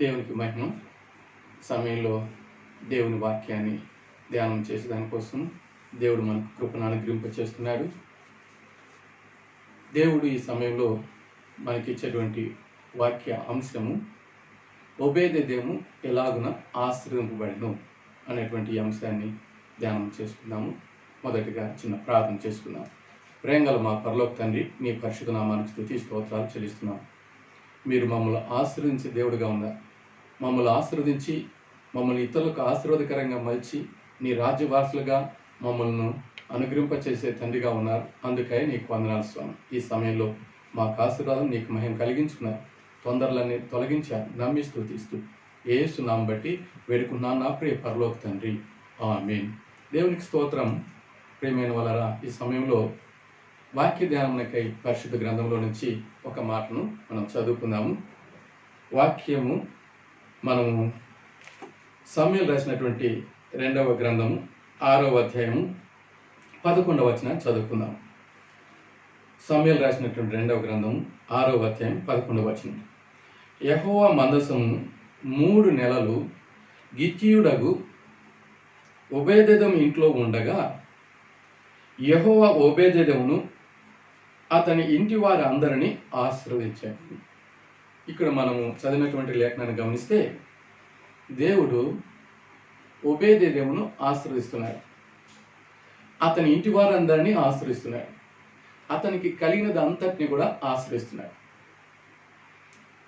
దేవునికి మహిమ. సమయంలో దేవుని వాక్యాన్ని ధ్యానం చేసేదానికోసం దేవుడు మనకు కృపను అనుగ్రహింపచేస్తున్నాడు. దేవుడు ఈ సమయంలో మనకిచ్చేటువంటి వాక్య అంశము ఒబేదెదోము ఎలాగున ఆశీర్వదింపబడెను అనేటువంటి అంశాన్ని ధ్యానం చేసుకుందాము. మొదటిగా చిన్న ప్రార్థన చేసుకుందాం. ప్రేమగల మా పరలోక తండ్రి, మీ పరిశుద్ధ నామానికి స్తుతి స్తోత్రాలు చెల్లిస్తున్నాం. మీరు మమ్మల్ని ఆశీర్వదించే దేవుడుగా ఉన్నారు. మమ్మల్ని ఆశీర్వదించి మమ్మల్ని ఇతరులకు ఆశీర్వాదకరంగా మలిచి నీ రాజ్యవాసులుగా మమ్మల్ని అనుగ్రహింపచేసే తండ్రిగా ఉన్నారు. అందుకై నీకు వందనాలు స్వామి. ఈ సమయంలో మాకు ఆశీర్వాదం, నీకు మహిమ కలిగించుకున్నారు. తొందరలన్నీ తొలగించారు. నమ్మి స్తుతిస్తూ యేసు నామం బట్టి వేడుకున్నాను నా ప్రియ పరలోక తండ్రి, ఆమేన్. దేవునికి స్తోత్రం. ప్రియమైన వాళ్ళరా, ఈ సమయంలో వాక్య ధ్యానమునకై పరిశుద్ధ గ్రంథంలో నుంచి ఒక మాటను మనం చదువుకుందాము. వాక్యము మనము సమూయేలు రాసినటువంటి 2వ గ్రంథము 6వ అధ్యాయము 11వ వచనాన్ని చదువుకుందాం. సమూయేలు రాసినటువంటి 2వ గ్రంథము 6వ అధ్యాయం 11వ వచనం. యెహోవా మందసము 3 నెలలు గిత్తీయుడగు ఒబేదెదోము ఇంట్లో ఉండగా యెహోవా ఒబేదెదోమును అతని ఇంటి వారి అందరినీ ఆశీర్వదించాడు. ఇక్కడ మనము చదివినటువంటి లేఖనాన్ని గమనిస్తే దేవుడు ఒబేదెదోమును ఆశీర్వదిస్తున్నాడు. అతని ఇంటి వారందరినీ ఆశీర్వదిస్తున్నాడు. అతనికి కలిగినది అంతటిని కూడా ఆశీర్వదిస్తున్నాడు.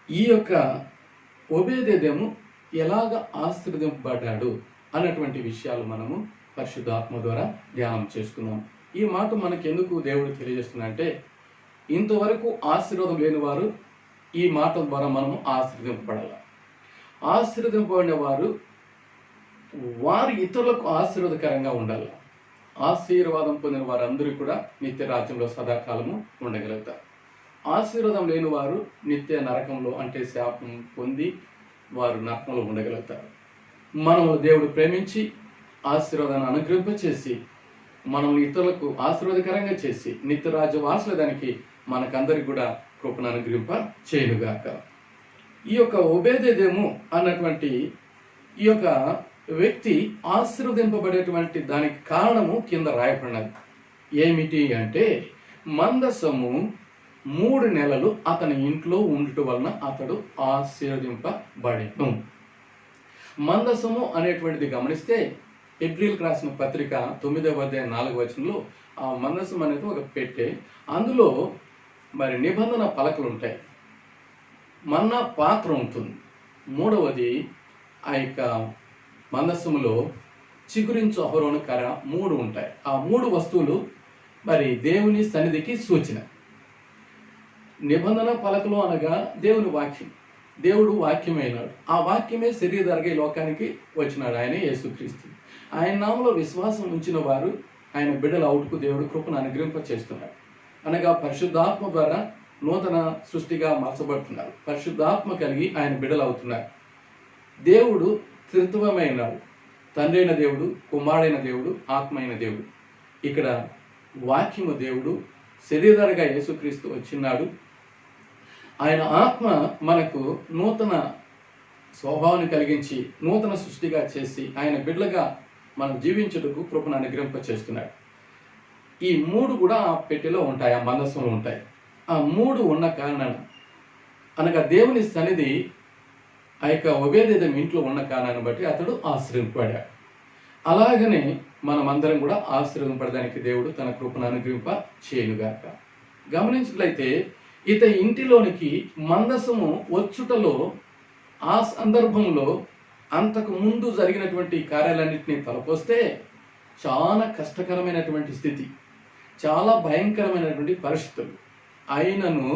ఈ యొక్క ఒబేదెదోము ఎలాగ ఆశీర్వదింపబడ్డాడు అన్నటువంటి విషయాలు మనము పరిశుద్ధాత్మ ద్వారా ధ్యానం చేసుకున్నాం. ఈ మాట మనకెందుకు దేవుడు తెలియజేస్తున్నాడంటే, ఇంతవరకు ఆశీర్వాదం లేని వారు ఈ మాట ద్వారా మనము ఆశీర్వదింపబడాలి. ఆశీర్వదింపబడిన వారు ఇతరులకు ఆశీర్వాదకరంగా ఉండాలి. ఆశీర్వాదం పొందిన వారందరూ కూడా నిత్య రాజ్యంలో సదాకాలము ఉండగలుగుతారు. ఆశీర్వాదం లేని వారు నిత్య నరకంలో, అంటే శాపం పొంది వారు నరకంలో ఉండగలుగుతారు. మనము దేవుడు ప్రేమించి ఆశీర్వాదాన్ని అనుగ్రహింపచేసి మనల్ని ఇతరులకు ఆశీర్వాదకరంగా చేసి నిత్య రాజ్య వారసుల దానికి మనకందరికి కూడా కృపను అనుగ్రహింప చేయనుగాక. ఈ యొక్క ఒబేదెదోము అన్నటువంటి ఈ యొక్క వ్యక్తి ఆశీర్వదింపబడేటువంటి దానికి కారణము కింద రాయబడినది. ఏమిటి అంటే, మందసము 3 నెలలు అతని ఇంట్లో ఉండటం వలన అతడు ఆశీర్వదింపబడెను. మందసము అనేటువంటిది గమనిస్తే ఎబ్రీల్కి రాసిన పత్రిక 9వ అధ్యాయం 4వ వచనంలో ఆ మందసం అనేది ఒక పెట్టె. అందులో మరి నిబంధన పలకలు ఉంటాయి, మన్నా పాత్ర ఉంటుంది. మూడవది ఆ యొక్క మందసములో చిగురించు అహరోను కర్ర 3 ఉంటాయి. ఆ 3 వస్తువులు మరి దేవుని సన్నిధికి సూచన. నిబంధన పలకలు అనగా దేవుని వాక్యం. దేవుడు వాక్యమైనాడు. ఆ వాక్యమే శరీరధారిగా ఈ లోకానికి వచ్చినాడు. ఆయనే యేసుక్రీస్తు. ఆయన నామములో విశ్వాసం ఉంచిన వారు ఆయన బిడ్డల అవుటకు దేవుడు కృపను అనుగ్రహింప చేస్తున్నాడు. అనగా పరిశుద్ధాత్మ ద్వారా నూతన సృష్టిగా మార్చబడుతున్నారు. పరిశుద్ధాత్మ కలిగి ఆయన బిడ్డలు అవుతున్నారు. దేవుడు త్రిత్వమైనాడు. తండ్రి అయిన దేవుడు, కుమారుడైన దేవుడు, ఆత్మ అయిన దేవుడు. ఇక్కడ వాక్యము దేవుడు శరీరధారిగా యేసుక్రీస్తు వచ్చినాడు. ఆయన ఆత్మ మనకు నూతన స్వభావాన్ని కలిగించి నూతన సృష్టిగా చేసి ఆయన బిడ్డలుగా మనం జీవించుటకు కృపను అనుగ్రహింప చేస్తున్నాడు. ఈ 3 కూడా ఆ పెట్టెలో ఉంటాయి, ఆ మందసంలో ఉంటాయి. ఆ 3 ఉన్న కారణాన అనగా దేవుని సన్నిధి ఆ యొక్క ఒబేదెదోము ఇంట్లో ఉన్న కారణాన్ని బట్టి అతడు ఆశీర్వదింపబడాడు. అలాగనే మనమందరం కూడా ఆశీర్వదింపడడానికి దేవుడు తన కృపను అనుగ్రహింప చేయనుగాక. గమనించినట్లయితే ఇతని ఇంటిలోనికి మందసము వచ్చుటలో ఆ సందర్భంలో అంతకు ముందు జరిగినటువంటి కార్యాలన్నింటినీ తలపోస్తే చాలా కష్టకరమైనటువంటి స్థితి, చాలా భయంకరమైనటువంటి పరిస్థితులు. అయినను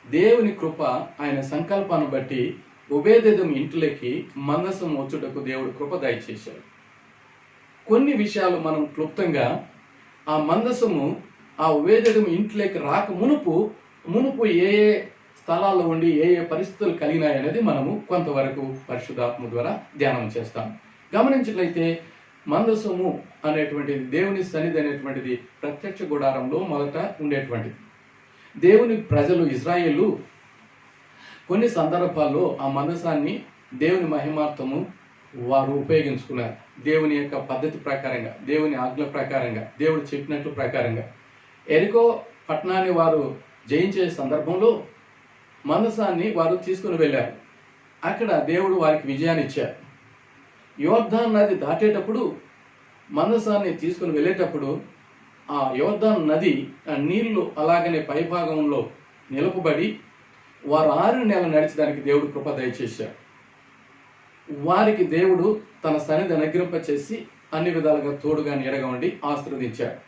దేవుని కృప, ఆయన సంకల్పాన్ని బట్టి ఒబేదెదోము ఇంట్లోకి మందసం వచ్చుటకు దేవుడు కృప దయచేశాడు. కొన్ని విషయాలు మనం క్లుప్తంగా ఆ మందసము ఆ ఒబేదెదోము ఇంట్లోకి రాక మునుపు ఏ స్థలాల్లో ఉండి ఏ పరిస్థితులు కలిగినాయి అనేది మనము కొంతవరకు పరిశుద్ధాత్మ ద్వారా ధ్యానం చేస్తాం. గమనించినట్లయితే మందసము అనేటువంటిది దేవుని సన్నిధి అనేటువంటిది ప్రత్యక్ష గుడారంలో మొదట ఉండేటువంటిది. దేవుని ప్రజలు ఇజ్రాయేలు కొన్ని సందర్భాల్లో ఆ మందసాన్ని దేవుని మహిమార్థము వారు ఉపయోగించుకున్నారు. దేవుని యొక్క పద్ధతి ప్రకారంగా, దేవుని ఆజ్ఞ ప్రకారంగా, దేవుడు చెప్పినట్లు ప్రకారంగా. ఎరికో పట్టణాన్ని వారు జయించే సందర్భంలో మందసాన్ని వారు తీసుకుని వెళ్ళారు. అక్కడ దేవుడు వారికి విజయాన్ని ఇచ్చారు. యోర్దాను నది దాటేటప్పుడు, మందసాన్ని తీసుకుని వెళ్ళేటప్పుడు ఆ యోర్దాను నది నీళ్లు అలాగనే పైభాగంలో నిలుపబడి వారు 6 నెలలు నడిచడానికి దేవుడు కృప దయచేశారు. వారికి దేవుడు తన సన్నిధి అనుగ్రహింపచేసి అన్ని విధాలుగా తోడుగా నీడగా ఉండి ఆశీర్వదించాడు.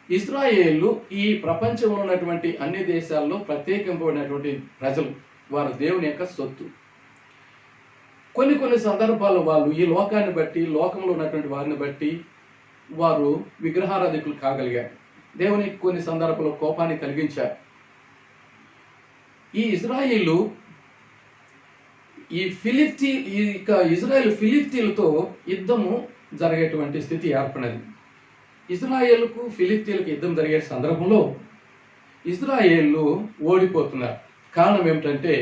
ఇశ్రాయేలు ఈ ప్రపంచంలో ఉన్నటువంటి అన్ని దేశాల్లో ప్రత్యేకింపబడినటువంటి ప్రజలు. వారు దేవుని యొక్క సొత్తు. కొన్ని సందర్భాల్లో వాళ్ళు ఈ లోకాన్ని బట్టి, లోకంలో ఉన్నటువంటి వారిని బట్టి వారు విగ్రహారాధికులు కాగలిగారు. దేవునికి కొన్ని సందర్భాల్లో కోపాన్ని కలిగించారు. ఈ ఇజ్రాయేలు ఇజ్రాయేల్ ఫిలిస్తీన్లతో యుద్ధము జరిగేటువంటి స్థితి ఏర్పడినది. ఇజ్రాయేలుకు ఫిలిస్తీన్లకు యుద్ధం జరిగే సందర్భంలో ఇజ్రాయేలు ఓడిపోతున్నారు. కారణం ఏమిటంటే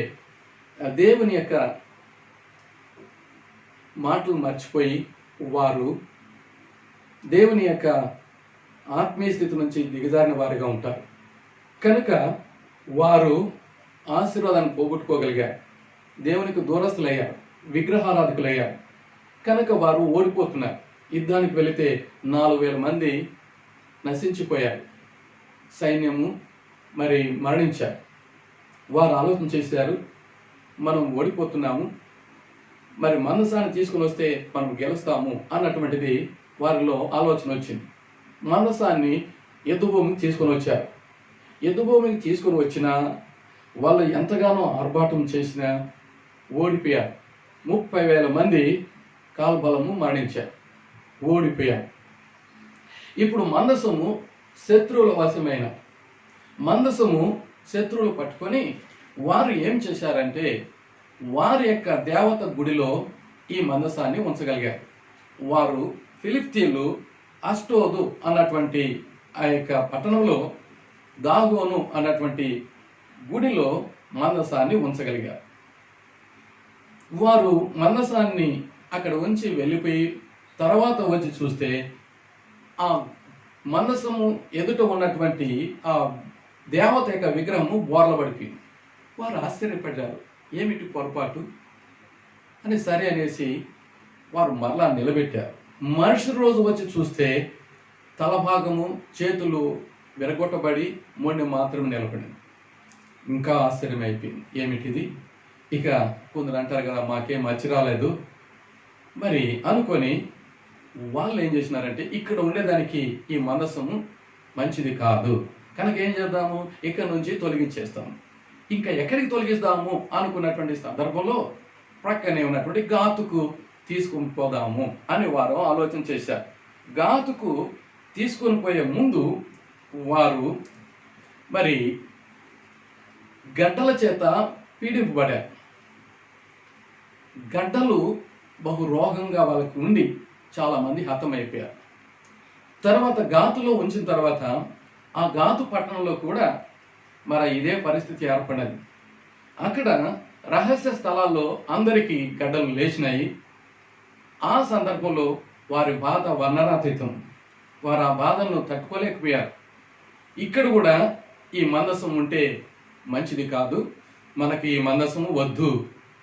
దేవుని యొక్క మాటలు మర్చిపోయి వారు దేవుని యొక్క ఆత్మీయ స్థితి నుంచి దిగజారిన వారిగా ఉంటారు. కనుక వారు ఆశీర్వాదాన్ని పోగొట్టుకోగలిగారు. దేవునికి దూరస్తులయ్యారు, విగ్రహారాధికులయ్యారు. కనుక వారు ఓడిపోతున్నారు. యుద్ధానికి వెళితే 4,000 మంది నశించిపోయారు. సైన్యము మరణించారు. వారు ఆలోచన చేశారు, మనం ఓడిపోతున్నాము, మందసాన్ని తీసుకుని వస్తే మనం గెలుస్తాము అన్నటువంటిది వారిలో ఆలోచన వచ్చింది. మందసాన్ని యుద్ధభూమికి తీసుకొని వచ్చారు. యుద్ధభూమికి తీసుకొని వచ్చినా వాళ్ళు ఎంతగానో ఆర్భాటం చేసినా ఓడిపోయారు. 30,000 మంది కాల్బలము మరణించారు, ఓడిపోయారు. ఇప్పుడు మందసము శత్రువుల వశమైన మందసము శత్రువులు పట్టుకొని వారు ఏం చేశారంటే వారి యొక్క దేవత గుడిలో ఈ మందసాన్ని ఉంచగలిగారు. వారు ఫిలిస్తీన్లు అష్టోదు అన్నటువంటి ఆ యొక్క పట్టణంలో దాగోను అన్నటువంటి గుడిలో మందసాన్ని ఉంచగలిగారు. వారు మందసాన్ని అక్కడ ఉంచి వెళ్ళిపోయి తర్వాత వచ్చి చూస్తే ఆ మందసము ఎదుట ఉన్నటువంటి ఆ దేవత యొక్క విగ్రహము బోర్లబడిపోయింది. వారు ఆశ్చర్యపడ్డారు, ఏమిటి పొరపాటు అని. సరే అనేసి వారు మరలా నిలబెట్టారు. మరుసటి రోజు వచ్చి చూస్తే తలభాగము, చేతులు విరగొట్టబడి మొండె మాత్రం నిలబడింది. ఇంకా ఆశ్చర్యం అయిపోయింది, ఏమిటిది. ఇక కొందరు అంటారు కదా, మాకేం మచ్చి రాలేదు మరి అనుకొని వాళ్ళు ఏం చేసినారంటే ఇక్కడ ఉండేదానికి ఈ మందసము మంచిది కాదు, కనుక ఏం చేద్దాము, ఇక్కడ నుంచి తొలగించేస్తాము. ఇంకా ఎక్కడికి తొలగిస్తాము అనుకున్నటువంటి సందర్భంలో ప్రక్కనే ఉన్నటువంటి గాతుకు తీసుకుని పోదాము అని వారు ఆలోచన చేశారు. గాతుకు తీసుకొని పోయే ముందు వారు గడ్డల చేత పీడింపబడారు. గడ్డలు బహు రోగంగా వాళ్ళకి ఉండి చాలామంది హతమైపోయారు. తర్వాత గాతులో ఉంచిన తర్వాత ఆ గాతు పట్టణంలో కూడా ఇదే పరిస్థితి ఏర్పడినది. అక్కడ రహస్య స్థలాల్లో అందరికీ గడ్డలు లేచినాయి. ఆ సందర్భంలో వారి బాధ వర్ణనాతీతం. వారు ఆ బాధను తట్టుకోలేకపోయారు. ఇక్కడ కూడా ఈ మందసం ఉంటే మంచిది కాదు, మనకి ఈ మందసము వద్దు,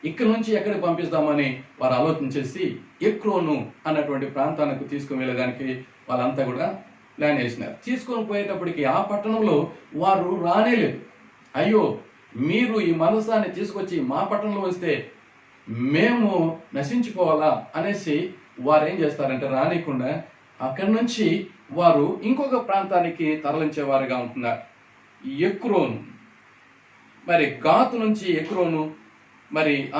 ఇక్కడ నుంచి ఎక్కడికి పంపిస్తామని వారు ఆలోచన చేసి ఎక్రోను అన్నటువంటి ప్రాంతానికి తీసుకుని వెళ్ళడానికి వాళ్ళంతా కూడా ప్లాన్ వేసినారు. తీసుకొని పోయేటప్పటికి ఆ పట్టణంలో వారు రానేలేదు. అయ్యో, మీరు ఈ మందసాన్ని తీసుకొచ్చి మా పట్టణంలో వస్తే మేము నశించిపోవాలా అనేసి వారు ఏం చేస్తారంటే రానికుండా అక్కడి నుంచి వారు ఇంకొక ప్రాంతానికి తరలించేవారుగా ఉంటున్నారు. ఎక్రోను, గాతు నుంచి ఎక్రోను,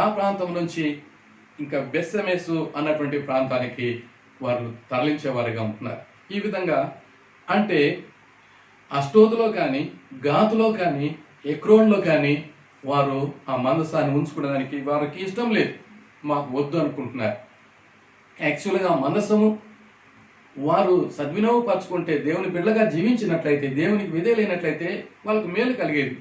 ఆ ప్రాంతం నుంచి ఇంకా బెస్సెమెసు అన్నటువంటి ప్రాంతానికి వారు తరలించేవారుగా ఉంటున్నారు. ఈ విధంగా అంటే అష్టోదులో కానీ, గాతులో కానీ, ఎక్రోన్లో కానీ వారు ఆ మందసాన్ని ఉంచుకోవడానికి వారికి ఇష్టం లేదు, మాకు వద్దు అనుకుంటున్నారు. యాక్చువల్గా మందసము వారు సద్వినియోగపరచుకుంటే, దేవుని బిడ్డగా జీవించినట్లయితే, దేవునికి విధేయులైనట్లయితే వాళ్ళకు మేలు కలిగేది.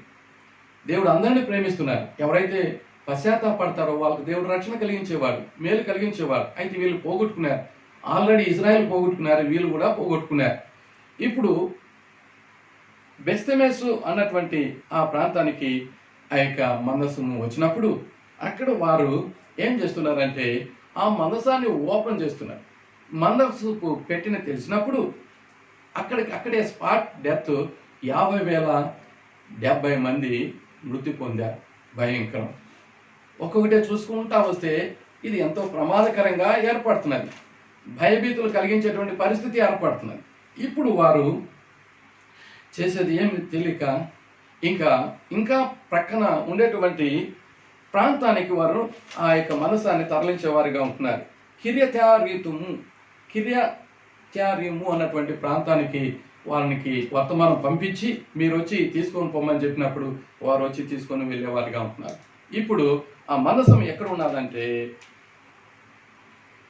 దేవుడు అందరినీ ప్రేమిస్తున్నారు. ఎవరైతే పశ్చాత్తాపడతారో వాళ్ళకు దేవుడు రక్షణ కలిగించేవాడు, మేలు కలిగించేవాడు. అయితే వీళ్ళు పోగొట్టుకున్నారు. ఆల్రెడీ ఇజ్రాయెల్ పోగొట్టుకున్నారు, వీళ్ళు కూడా పోగొట్టుకున్నారు. ఇప్పుడు బెస్తెమెసు అన్నటువంటి ఆ ప్రాంతానికి ఆ యొక్క మందసము వచ్చినప్పుడు అక్కడ వారు ఏం చేస్తున్నారంటే ఆ మందసాన్ని ఓపెన్ చేస్తున్నారు. మందసపు పెట్టిన తెలిసినప్పుడు అక్కడే స్పాట్ డెత్ 50,070 మంది మృతి పొందారు. భయంకరం. ఒక్కొక్కటే చూసుకుంటా వస్తే ఇది ఎంతో ప్రమాదకరంగా ఏర్పడుతున్నది, భయభీతులు కలిగించేటువంటి పరిస్థితి ఏర్పడుతున్నది. ఇప్పుడు వారు చేసేది ఏమి తెలియక ఇంకా ప్రక్కన ఉండేటువంటి ప్రాంతానికి వారు ఆ యొక్క మనసాన్ని తరలించేవారుగా ఉంటున్నారు. కిర్యత్యారీము అన్నటువంటి ప్రాంతానికి వారికి వర్తమానం పంపించి మీరు వచ్చి తీసుకొని పొమ్మని చెప్పినప్పుడు వారు వచ్చి తీసుకొని వెళ్ళేవారుగా ఉంటున్నారు. ఇప్పుడు ఆ మనసం ఎక్కడ ఉన్నదంటే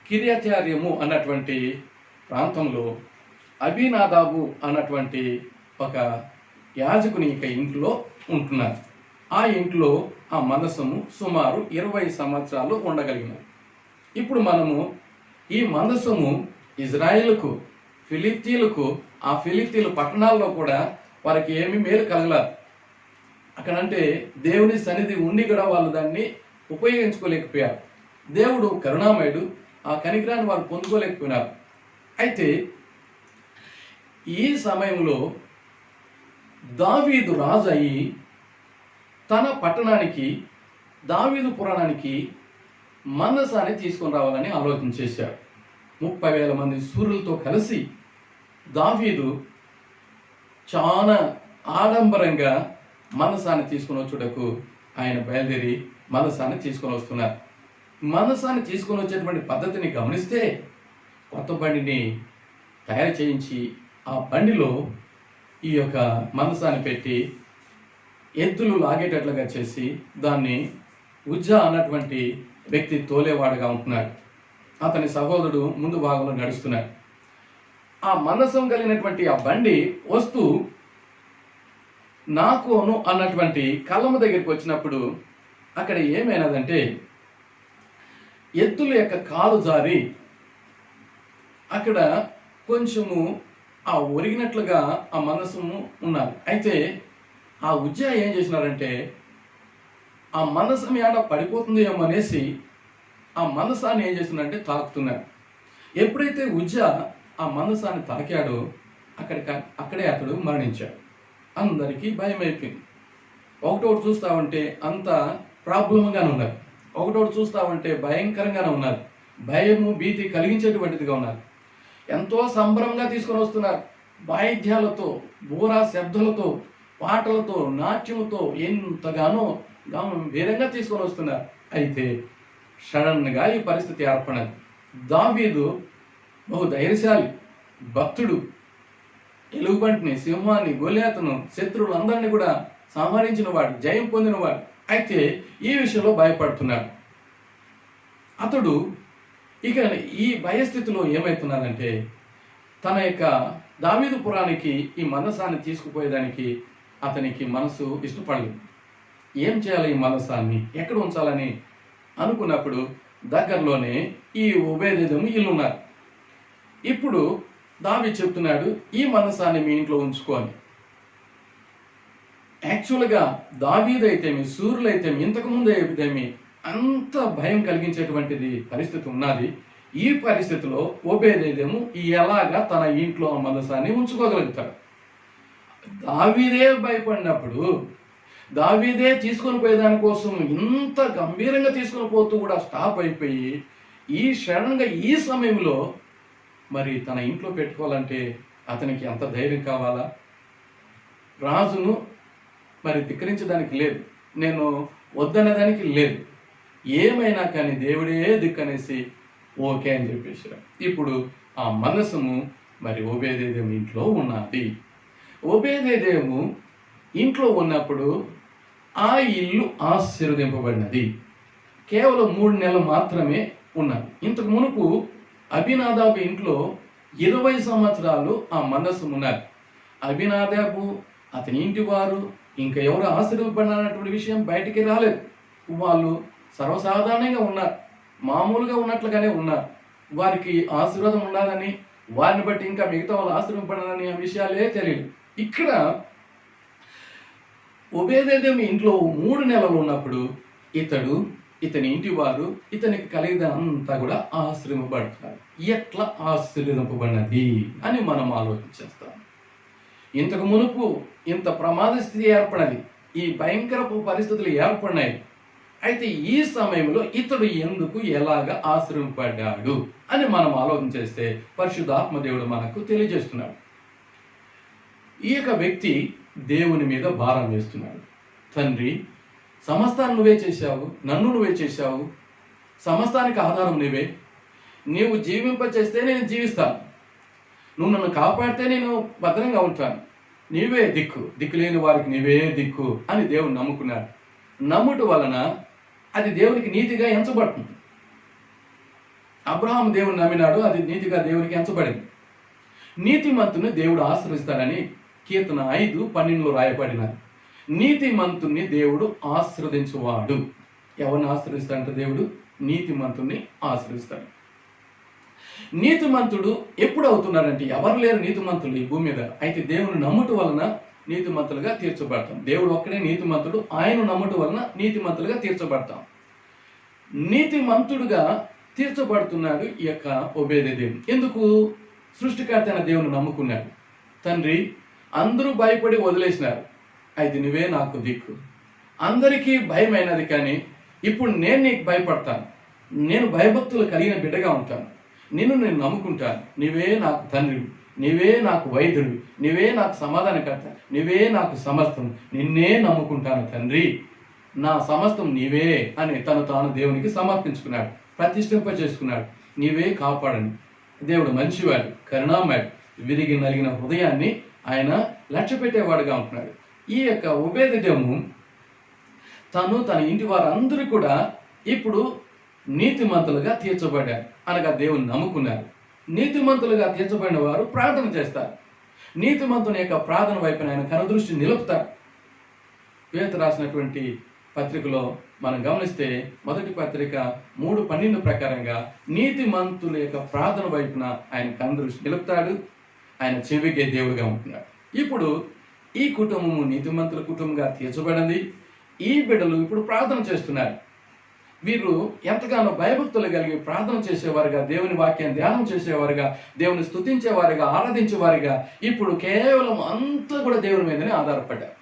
కిర్యత్యారీము అన్నటువంటి ప్రాంతంలో అబీనాదాబు అన్నటువంటి ఒక యాజకుని యొక్క ఇంట్లో ఉంటున్నారు. ఆ ఇంట్లో ఆ మందసము సుమారు 20 సంవత్సరాలు ఉండగలిగినారు. ఇప్పుడు మనము ఈ మందసము ఇజ్రాయిల్కు, ఫిలిస్తీన్లకు, ఆ ఫిలిస్తీన్ల పట్టణాల్లో కూడా వారికి ఏమీ మేలు కలగలేదు. అక్కడంటే దేవుని సన్నిధి ఉండి కూడా వాళ్ళు దాన్ని ఉపయోగించుకోలేకపోయారు. దేవుడు కరుణామయుడు, ఆ కనికరాన్ని వారు పొందుకోలేకపోయినారు. అయితే ఈ సమయంలో దావీదు రాజు అయి తన పట్టణానికి, దావీదు పురాణానికి మందసాన్ని తీసుకొని రావాలని ఆలోచన చేశాడు. 30,000 మంది సూర్యులతో కలిసి దావీదు చాలా ఆడంబరంగా మందసాన్ని తీసుకొని వచ్చుటకు ఆయన బయలుదేరి మందసాన్ని తీసుకొని వస్తున్నారు. మందసాన్ని తీసుకొని వచ్చేటువంటి పద్ధతిని గమనిస్తే కొత్త బండిని తయారు చేయించి ఆ బండిలో ఈ యొక్క మందసాన్ని పెట్టి ఎద్దులు లాగేటట్లుగా చేసి దాన్ని ఉజ్జా అన్నటువంటి వ్యక్తి తోలేవాడుగా ఉంటున్నాడు. అతని సహోదరుడు ముందు భాగంలో నడుస్తున్నాడు. ఆ మందసం కలిగినటువంటి ఆ బండి వస్తూ నాకోను అన్నటువంటి కళ్ళము దగ్గరికి వచ్చినప్పుడు అక్కడ ఏమైనదంటే ఎద్దుల యొక్క కాలు జారి అక్కడ కొంచెము ఆ ఒరిగినట్లుగా ఆ మందసము ఉన్నారు. అయితే ఆ ఉజ్జా ఏం చేసినారంటే ఆ మందసం ఏడ పడిపోతుంది ఏమో అనేసి ఆ మందసాన్ని ఏం చేస్తున్నారంటే తాకుతున్నారు. ఎప్పుడైతే ఉజ్జా ఆ మందసాన్ని తాకాడో అక్కడే అతడు మరణించాడు. అందరికీ భయం అయిపోయింది. ఒకటోటి చూస్తా ఉంటే అంత ప్రాబ్లంగానే ఉన్నారు, ఒకటోటి చూస్తా ఉంటే భయంకరంగానే ఉన్నారు, భయము భీతి కలిగించేటువంటిదిగా ఉన్నారు. ఎంతో సంబరంగా తీసుకొని వస్తున్నారు. వాయిద్యాలతో, బూరా శబ్దాలతో, పాటలతో, నాట్యముతో ఎంతగానో గంభీరంగా తీసుకొని వస్తున్నారు. అయితే సడన్గా ఈ పరిస్థితి ఏర్పడినది. దావీదు బహు ధైర్యశాలి, భక్తుడు, ఎలుగుబంటిని, సింహాన్ని, గొలియాతును, శత్రువులందరినీ కూడా సంహరించిన వాడు, జయం పొందినవాడు. అయితే ఈ విషయంలో భయపడుతున్నాడు. అతడు ఇక ఈ భయస్థితిలో ఏమవుతున్నాడంటే తన యొక్క దావీదు పురానికి ఈ మందసాన్ని తీసుకుపోయేదానికి అతనికి మనసు ఇష్టపడలేదు. ఏం చేయాలి, ఈ మందసాన్ని ఎక్కడ ఉంచాలని అనుకున్నప్పుడు దగ్గరలోనే ఈ ఓబేదెదోము ఇల్లు ఉన్నారు. ఇప్పుడు దావీదు చెప్తున్నాడు, ఈ మందసాన్ని మీ ఇంట్లో ఉంచుకోని. యాక్చువల్గా దావీదైతేమి, సూర్యులైతేమి, ఇంతకుముందు అయితేమి అంత భయం కలిగించేటువంటిది పరిస్థితి ఉన్నది. ఈ పరిస్థితిలో ఓబేదెదోము ఎలాగా తన ఇంట్లో ఆ మందసాన్ని ఉంచుకోగలుగుతాడు? దావీదే భయపడినప్పుడు, దావీదే తీసుకొని పోయేదాని కోసం ఇంత గంభీరంగా తీసుకొని పోతూ కూడా స్టాప్ అయిపోయి ఈ సడన్గా ఈ సమయంలో మరి తన ఇంట్లో పెట్టుకోవాలంటే అతనికి ఎంత ధైర్యం కావాలా? రాజును మరి ధిక్కరించడానికి లేదు, నేను వద్దనేదానికి లేదు, ఏమైనా కానీ దేవుడే దిక్కనేసి ఓకే అని చెప్పేసారు. ఇప్పుడు ఆ మనసుము మరి ఓబేదెదోము ఇంట్లో ఉన్నది. ఓబేదెదోము ఇంట్లో ఉన్నప్పుడు ఆ ఇల్లు ఆశీర్వదింపబడినది. కేవలం 3 నెలలు మాత్రమే ఉన్నది. ఇంతకు మునుపు అబీనాదాబు ఇంట్లో 20 సంవత్సరాలు ఆ మందసం ఉన్నారు. అబీనాదాబు, అతని ఇంటి వారు, ఇంకా ఎవరు ఆశీర్వదింపబడినటువంటి విషయం బయటికి రాలేదు. వాళ్ళు సర్వసాధారణంగా ఉన్నారు, మామూలుగా ఉన్నట్లుగానే ఉన్నారు. వారికి ఆశీర్వాదం ఉండాలని, వారిని బట్టి ఇంకా మిగతా వాళ్ళు ఆశీర్వదింపడాలని ఆ విషయాలే తెలియదు. ఇక్కడ ఒబేదెదోము ఇంట్లో 3 నెలలు ఉన్నప్పుడు ఇతని ఇంటి వారు ఇతనికి కలిగినంతా కూడా ఆశీర్వదింపబడతారు. ఎట్లా ఆశీర్వదింపబడినది అని మనం ఆలోచించేస్తాం. ఇంతకు మునుపు ఇంత ప్రమాద స్థితి ఏర్పడినది, ఈ భయంకరపు పరిస్థితులు ఏర్పడినాయి. అయితే ఈ సమయంలో ఇతడు ఎందుకు ఎలాగ ఆశ్రయింపడ్డాడు అని మనం ఆలోచన చేస్తే పరిశుద్ధాత్మ దేవుడు మనకు తెలియజేస్తున్నాడు. ఈ యొక్క వ్యక్తి దేవుని మీద భారం వేస్తున్నాడు. తండ్రి, సమస్తాన్ని నువ్వే చేశావు, నన్ను నువ్వే చేశావు, సమస్తానికి ఆధారం నువ్వే. నీవు జీవింపచేస్తే నేను జీవిస్తాను, నువ్వు నన్ను కాపాడితే నేను భద్రంగా ఉంటాను, నీవే దిక్కు లేని వారికి నీవే దిక్కు అని దేవుడు నమ్ముకున్నాడు. నమ్ముట వలన అది దేవునికి నీతిగా ఎంచబడుతుంది. అబ్రహాము దేవుని నమ్మినాడు, అది నీతిగా దేవునికి ఎంచబడింది. నీతిమంతుని దేవుడు ఆశీర్వదిస్తాడని కీర్తన 5:12 రాయబడినది. నీతిమంతుని దేవుడు ఆశీర్వదించువాడు. ఎవరిని ఆశీర్వదిస్తాడంటే దేవుడు నీతిమంతుని ఆశీర్వదిస్తాడు. నీతిమంతుడు ఎప్పుడు అవుతున్నాడంటే, ఎవరు లేరు నీతిమంతులు ఈ భూమి మీద. అయితే దేవుని నమ్ముట వలన నీతిమంతులుగా తీర్చబడతాం. దేవుడు ఒక్కడే నీతిమంతుడు, ఆయన నమ్ముట వలన నీతిమంతులుగా తీర్చబడతాం. నీతిమంతుడుగా తీర్చబడుతున్నాడు ఈ యొక్క ఒబేదెదోము. ఎందుకు? సృష్టికర్త అయిన దేవుని నమ్ముకున్నాడు. తండ్రి, అందరూ భయపడి వదిలేసినారు, అయితే నువ్వే నాకు దిక్కు. అందరికీ భయమైనది, కానీ ఇప్పుడు నేను నీకు భయపడతాను. నేను భయభక్తులు కలిగిన బిడ్డగా ఉంటాను. నేను నమ్ముకుంటాను. నీవే నాకు తండ్రి, నీవే నాకు వైద్యుడు, నీవే నాకు సమాధానకర్త, నీవే నాకు సమస్తం. నిన్నే నమ్ముకుంటాను తండ్రి, నా సమస్తం నీవే అని తాను దేవునికి సమర్పించుకున్నాడు, ప్రతిష్ఠింప చేసుకున్నాడు. నీవే కాపాడని. దేవుడు మంచివాడు, కరుణామయుడు, విరిగి నలిగిన హృదయాన్ని ఆయన లక్ష్య పెట్టేవాడుగా ఉంటున్నాడు. ఈ యొక్క ఒబేదెదోము తన ఇంటి వారందరూ కూడా ఇప్పుడు నీతిమంతులుగా తీర్చబడ్డారు, అనగా దేవుని నమ్ముకున్నారు. నీతిమంతులుగా తీర్చబడిన వారు ప్రార్థన చేస్తారు. నీతిమంతుని యొక్క ప్రార్థన వైపున ఆయన కనుదృష్టి నిలుపుతారు. పేతురు రాసినటువంటి పత్రికలో మనం గమనిస్తే, మొదటి పత్రిక 3:12 ప్రకారంగా నీతిమంతుల యొక్క ప్రార్థన వైపున ఆయన కనుదృష్టి నిలుపుతాడు. ఆయన చెవికే దేవుడిగా ఉంటున్నాడు. ఇప్పుడు ఈ కుటుంబము నీతిమంతుల కుటుంబంగా తీర్చబడింది. ఈ బిడ్డలు ఇప్పుడు ప్రార్థన చేస్తున్నారు. వీరు ఎంతగానో భయభక్తులు కలిగి ప్రార్థన చేసేవారుగా, దేవుని వాక్యాన్ని ధ్యానం చేసేవారుగా, దేవుని స్తుతించేవారుగా, ఆరాధించేవారుగా ఇప్పుడు కేవలం అంతా కూడా దేవుని మీదనే ఆధారపడ్డారు.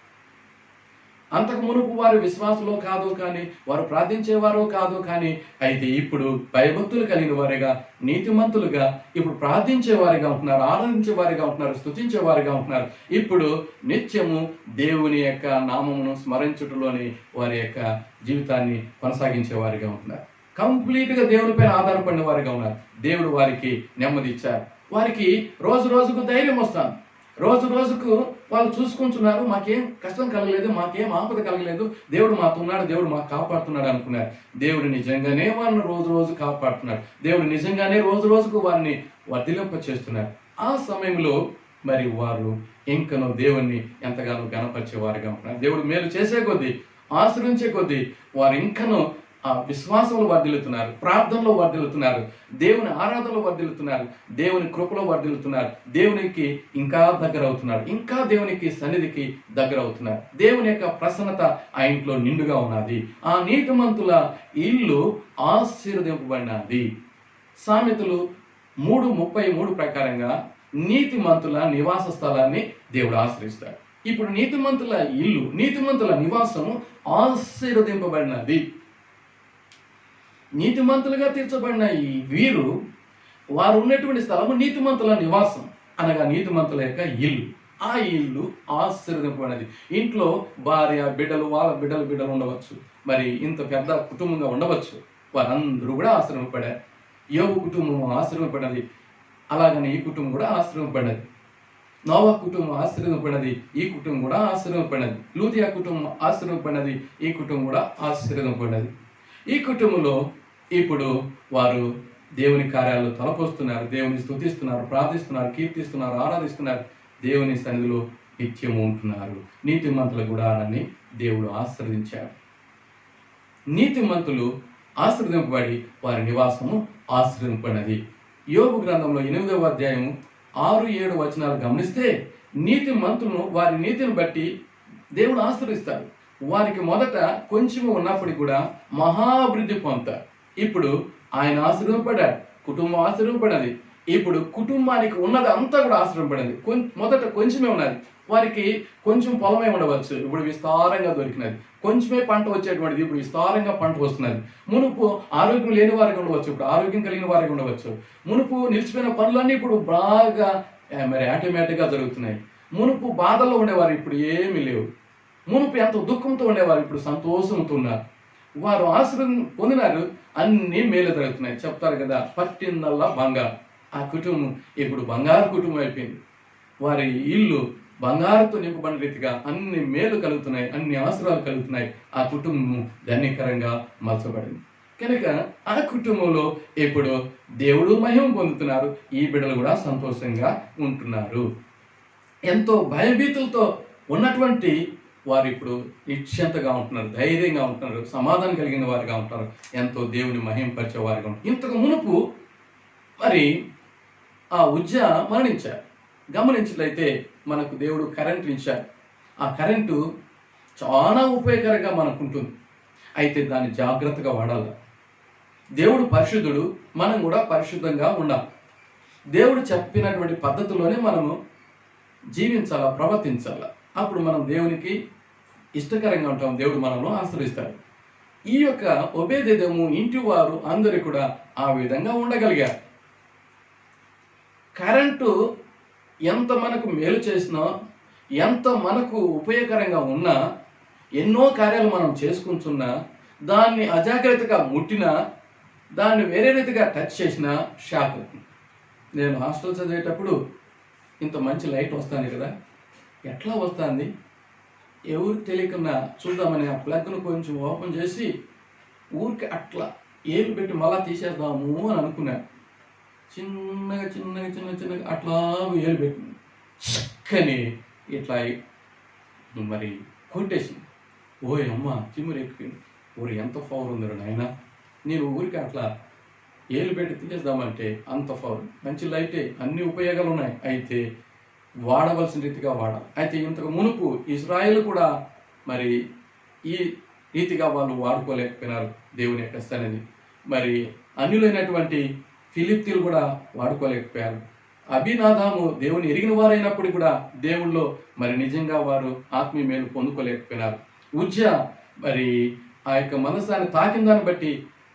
అంతకు మునుపు వారు విశ్వాసులో కాదు కానీ, వారు ప్రార్థించేవారో కాదు కానీ, అయితే ఇప్పుడు భయభక్తులు కలిగిన వారిగా, నీతిమంతులుగా ఇప్పుడు ప్రార్థించేవారిగా ఉంటున్నారు, ఆరాధించేవారిగా ఉంటున్నారు, స్తుతించేవారిగా ఉంటున్నారు. ఇప్పుడు నిత్యము దేవుని యొక్క నామమును స్మరించుటలోని వారి యొక్క జీవితాన్ని కొనసాగించేవారిగా ఉంటున్నారు. కంప్లీట్గా దేవునిపైన ఆధారపడిన వారిగా ఉన్నారు. దేవుడు వారికి నెమ్మది ఇచ్చారు. వారికి రోజు రోజుకు ధైర్యం వస్తాను. రోజు రోజుకు వాళ్ళు చూసుకుంటున్నారు, మాకేం కష్టం కలగలేదు, మాకేం ఆపద కలగలేదు, దేవుడు మాతో ఉన్నాడు, దేవుడు మాకు కాపాడుతున్నాడు అనుకున్నారు. దేవుడు నిజంగానే వారిని రోజు రోజు కాపాడుతున్నాడు. దేవుడు నిజంగానే రోజు రోజుకు వారిని వర్ధిలింప చేస్తున్నారు. ఆ సమయంలో మరి వారు ఇంకనూ దేవుణ్ణి ఎంతగానో గణపరిచే వారిగా ఉంటున్నారు. దేవుడు మేలు చేసే కొద్దీ, ఆశ్రయించే కొద్దీ వారు ఇంకనూ ఆ విశ్వాసంలో వర్ధిల్లుతున్నారు, ప్రార్థనలో వర్ధిల్లుతున్నారు, దేవుని ఆరాధనలో వర్ధిల్లుతున్నారు, దేవుని కృపలో వర్ధిల్లుతున్నారు, దేవునికి ఇంకా దగ్గర అవుతున్నారు, ఇంకా దేవునికి సన్నిధికి దగ్గర అవుతున్నారు. దేవుని యొక్క ప్రసన్నత ఆ ఇంట్లో నిండుగా ఉన్నది. ఆ నీతిమంతుల ఇల్లు ఆశీర్వదింపబడినది. సామెతలు 3:33 ప్రకారంగా నీతిమంతుల నివాస స్థలాన్ని దేవుడు ఆశ్రయిస్తాడు. ఇప్పుడు నీతిమంతుల ఇల్లు, నీతిమంతుల నివాసము ఆశీర్వదింపబడినది. నీతిమంతులుగా తీర్చబడిన ఈ వీరు, వారు ఉన్నటువంటి స్థలము నీతిమంతుల నివాసం, అనగా నీతిమంతుల యొక్క ఇల్లు. ఆ ఇల్లు ఆశీర్వదింపబడినది. ఇంట్లో భార్య, బిడ్డలు, వాళ్ళ బిడ్డలు ఉండవచ్చు, మరి ఇంత పెద్ద కుటుంబంగా ఉండవచ్చు. వారందరూ కూడా ఆశీర్వదింపబడారు. యోబు కుటుంబం ఆశీర్వదింపబడినది, అలాగని ఈ కుటుంబం కూడా ఆశీర్వదింపబడినది. నోవా కుటుంబం ఆశీర్వదింపబడినది, ఈ కుటుంబం కూడా ఆశీర్వదింపబడినది. లూదియా కుటుంబం ఆశీర్వదింపబడినది, ఈ కుటుంబం కూడా ఆశీర్వదింపబడినది. ఈ కుటుంబంలో ఇప్పుడు వారు దేవుని కార్యాలు తలపోస్తున్నారు, దేవుని స్తుతిస్తున్నారు, ప్రార్థిస్తున్నారు, కీర్తిస్తున్నారు, ఆరాధిస్తున్నారు, దేవుని సన్నిధిలో నిత్యము ఉంటున్నారు. నీతిమంతుల గుడారాన్ని దేవుడు ఆశీర్వదించాడు. నీతిమంతులు ఆశీర్వదింపబడి వారి నివాసము ఆశీర్వదింపబడినది. యోబు గ్రంథంలో 8వ అధ్యాయం 6-7 వచనాలు గమనిస్తే నీతిమంతులను వారి నీతిని బట్టి దేవుడు ఆశీర్వదిస్తాడు. వారికి మొదట కొంచెము ఉన్నప్పటికీ కూడా మహాభివృద్ధి పొందుతారు. ఇప్పుడు ఆయన ఆశీర్వదింపబడ్డాడు, కుటుంబం ఆశీర్వదింపబడినది. ఇప్పుడు కుటుంబానికి ఉన్నది అంతా కూడా ఆశీర్వదింపబడింది. మొదట కొంచెమే ఉన్నది, వారికి కొంచెం పొలమే ఉండవచ్చు, ఇప్పుడు విస్తారంగా దొరికినది. కొంచెమే పంట వచ్చేటువంటిది ఇప్పుడు విస్తారంగా పంట వస్తున్నది. మునుపు ఆరోగ్యం లేని వారికి ఉండవచ్చు, ఇప్పుడు ఆరోగ్యం కలిగిన వారికి ఉండవచ్చు. మునుపు నిలిచిపోయిన పనులన్నీ ఇప్పుడు బాగా మరి ఆటోమేటిక్గా జరుగుతున్నాయి. మునుపు బాధల్లో ఉండేవారు ఇప్పుడు ఏమీ లేవు. మునుపు ఎంతో దుఃఖంతో ఉండేవారు ఇప్పుడు సంతోషంతో ఉన్నారు. వారు ఆశీర్వాదం పొందినారు, అన్ని మేలు జరుగుతున్నాయి. చెప్తారు కదా, పట్టిందల్లా బంగారు. ఆ కుటుంబం ఇప్పుడు బంగారు కుటుంబం అయిపోయింది. వారి ఇల్లు బంగారుతో నింపబడిన రీతిగా అన్ని మేలు కలుగుతున్నాయి, అన్ని ఆశీర్వాదాలు కలుగుతున్నాయి. ఆ కుటుంబం ధన్యకరంగా మలచబడింది. కనుక ఆ కుటుంబంలో ఇప్పుడు దేవుడు మహిమ పొందుతున్నారు, ఈ బిడ్డలు కూడా సంతోషంగా ఉంటున్నారు. ఎంతో భయభీతులతో ఉన్నటువంటి వారు ఇప్పుడు నిశ్చింతగా ఉంటున్నారు, ధైర్యంగా ఉంటున్నారు, సమాధానం కలిగిన వారిగా ఉంటారు, ఎంతో దేవుని మహింపరిచే వారిగా ఉంటారు. ఇంతకు మునుపు మరి ఆ ఉజ్జ మరణించారు. గమనించినట్లయితే మనకు దేవుడు కరెంటు ఇచ్చారు. ఆ కరెంటు చాలా ఉపయోగకరంగా మనకు ఉంటుంది. అయితే దాన్ని జాగ్రత్తగా వాడాలి. దేవుడు పరిశుద్ధుడు, మనం కూడా పరిశుద్ధంగా ఉండాలి. దేవుడు చెప్పినటువంటి పద్ధతిలోనే మనము జీవించాలా, ప్రవర్తించాలా. అప్పుడు మనం దేవునికి ఇష్టకరంగా ఉంటాం, దేవుడు మనల్ని ఆశీర్వదిస్తాడు. ఈ యొక్క ఒబేదెదోము ఇంటి వారు అందరూ కూడా ఆ విధంగా ఉండగలిగారు. కరెంటు ఎంత మనకు మేలు చేసినా, ఎంత మనకు ఉపయోగకరంగా ఉన్నా, ఎన్నో కార్యాలు మనం చేసుకుంటున్నా, దాన్ని అజాగ్రత్తగా ముట్టినా, దాన్ని వేరే రీతిగా టచ్ చేసినా షాక్. నేను హాస్టల్ చదివేటప్పుడు ఇంత మంచి లైట్ వస్తుంది కదా, ఎట్లా వస్తుంది ఎవరు తెలియకుండా చూద్దామని ఆ ప్లగ్ను కొంచెం ఓపెన్ చేసి ఊరికి అట్లా ఏలు పెట్టి మళ్ళా తీసేద్దాము అని అనుకున్నాను. చిన్నగా చిన్నగా చిన్నగా చిన్నగా అట్లా ఏలు పెట్టింది, చక్కని ఇట్లా మరి కొట్టేసింది. ఓయ్ అమ్మ చిమ్మురు ఎక్కిపోయింది. ఊరు ఎంత పవర్ ఉందో నాయన, నేను ఊరికి అట్లా ఏలు పెట్టి తీసేద్దామంటే అంత పవర్. మంచి లైటే, అన్ని ఉపయోగాలు ఉన్నాయి, అయితే వాడవలసిన రీతిగా వాడాలి. అయితే ఇంతకు మునుపు ఇజ్రాయేల్ కూడా మరి ఈ రీతిగా వాళ్ళు వాడుకోలేకపోయినారు దేవుని యొక్క సన్నిధిని. మరి అన్యులైనటువంటి ఫిలిప్తీలు కూడా వాడుకోలేకపోయారు. అభినాదాము దేవుని ఎరిగిన వారైనప్పుడు కూడా దేవుళ్ళో మరి నిజంగా వారు ఆత్మీయ మేలు పొందుకోలేకపోయినారు. ఉజ్జ మరి ఆ యొక్క మనసాన్ని తాకిన దాన్ని బట్టి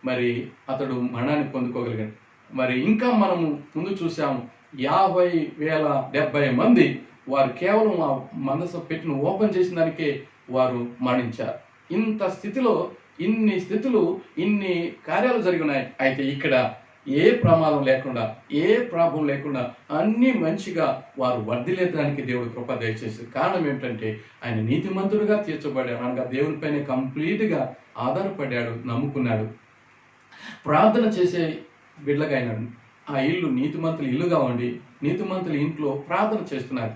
మరి అతడు మరణాన్ని పొందుకోగలిగాడు. మరి ఇంకా మనము ముందు చూసాము, 50,070 మంది వారు కేవలం ఆ మనసు పెట్టిన ఓపెన్ చేసిన దానికే వారు మరణించారు. ఇంత స్థితిలో ఇన్ని స్థితులు, ఇన్ని కార్యాలు జరిగి ఉన్నాయి. అయితే ఇక్కడ ఏ ప్రమాదం లేకుండా, ఏ ప్రాబ్లం లేకుండా అన్ని మంచిగా వారు వర్ధిల్లేదానికి దేవుడు కృప దయచేసి. కారణం ఏమిటంటే ఆయన నీతిమంతుడుగా తీర్చబడ్డాడు, అనగా దేవునిపైన కంప్లీట్గా ఆధారపడ్డాడు, నమ్ముకున్నాడు. ప్రార్థన చేసే బిడ్డగా అయినాడు. ఆ ఇల్లు నీతిమంతుల ఇల్లుగా ఉండి నీతిమంతుల ఇంట్లో ప్రార్థన చేస్తున్నారు.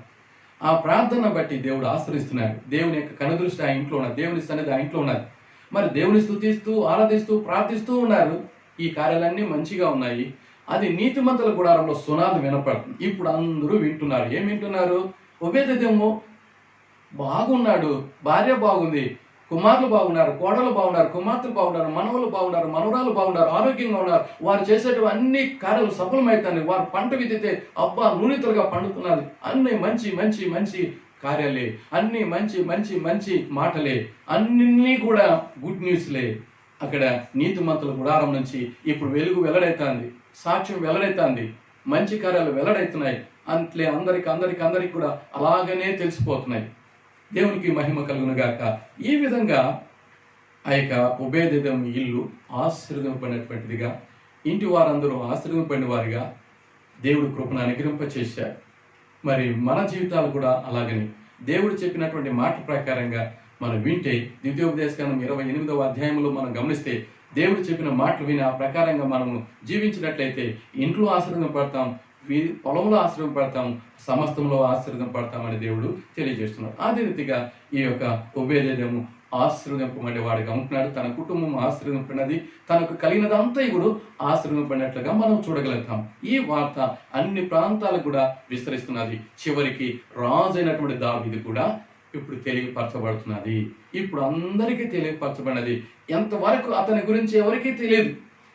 ఆ ప్రార్థన బట్టి దేవుడు ఆశ్రయిస్తున్నాడు. దేవుని యొక్క కనుదృష్టి ఆ ఇంట్లో ఉన్నది, దేవుని సన్నిధి ఆ ఇంట్లో ఉన్నది. మరి దేవుని స్తుతిస్తూ ఆరాధిస్తూ ప్రార్థిస్తూ ఉన్నారు. ఈ కార్యాలన్నీ మంచిగా ఉన్నాయి. అది నీతిమంతుల గుడారంలో సునాదం వినపడుతుంది. ఇప్పుడు అందరూ వింటున్నారు. ఏం వింటున్నారు? ఒబేదెదోము బాగున్నాడు, భార్య బాగుంది, కుమారులు బాగున్నారు, కోడలు బాగున్నారు, కుమార్తెలు బాగున్నారు, మనవలు బాగున్నారు, మనవరాలు బాగున్నారు, ఆరోగ్యంగా ఉన్నారు. వారు చేసేటువంటి అన్ని కార్యాలు సఫలమవుతాయి. వారు పంట విత్తితే అబ్బా నూనెతలుగా పండుతున్నది. అన్ని మంచి మంచి మంచి కార్యాలే, అన్ని మంచి మంచి మంచి మాటలే, అన్ని కూడా గుడ్ న్యూస్లే. అక్కడ నీతిమంతుల గుడారం నుంచి ఇప్పుడు వెలుగు వెల్లడైతుంది, సాక్ష్యం వెల్లడైతుంది, మంచి కార్యాలు వెల్లడైతున్నాయి. అంతే అందరికి అందరికి అందరికి కూడా అలాగనే తెలిసిపోతున్నాయి. దేవునికి మహిమ కలుగును గాక. ఈ విధంగా ఆ యొక్క ఒబేదెదోము ఇల్లు ఆశీర్వదింపబడినటువంటిదిగా, ఇంటి వారందరూ ఆశీర్వదింపబడిన వారిగా దేవుడు కృపను అనుగ్రహింపచేశారు. మరి మన జీవితాలు కూడా అలాగని దేవుడు చెప్పినటువంటి మాట ప్రకారంగా మనం వింటే, ద్వితీయోపదేశకాండం 28వ అధ్యాయంలో మనం గమనిస్తే దేవుడు చెప్పిన మాటలు విని ఆ ప్రకారంగా మనము జీవించినట్లయితే ఇంట్లో ఆశీర్వాదం పడతాం, పొలంలో ఆశ్రయం పడతాం, సమస్తంలో ఆశీర్వాదం పడతామని దేవుడు తెలియజేస్తున్నాడు. అదే రీతిగా ఈ యొక్క ఒబేదెదోము ఆశీర్వదింపబడే వాడిగా ఉంటున్నాడు. తన కుటుంబం ఆశీర్వదింపడినది, తనకు కలిగినదంతా ఇప్పుడు ఆశీర్వదింపడినట్లుగా మనం చూడగలుగుతాం. ఈ వార్త అన్ని ప్రాంతాలకు కూడా విస్తరిస్తున్నది. చివరికి రాజు అయినటువంటి దావీదు కూడా ఇప్పుడు తెలియపరచబడుతున్నది. ఇప్పుడు అందరికీ తెలియపరచబడినది. ఎంతవరకు అతని గురించి ఎవరికీ తెలియదు.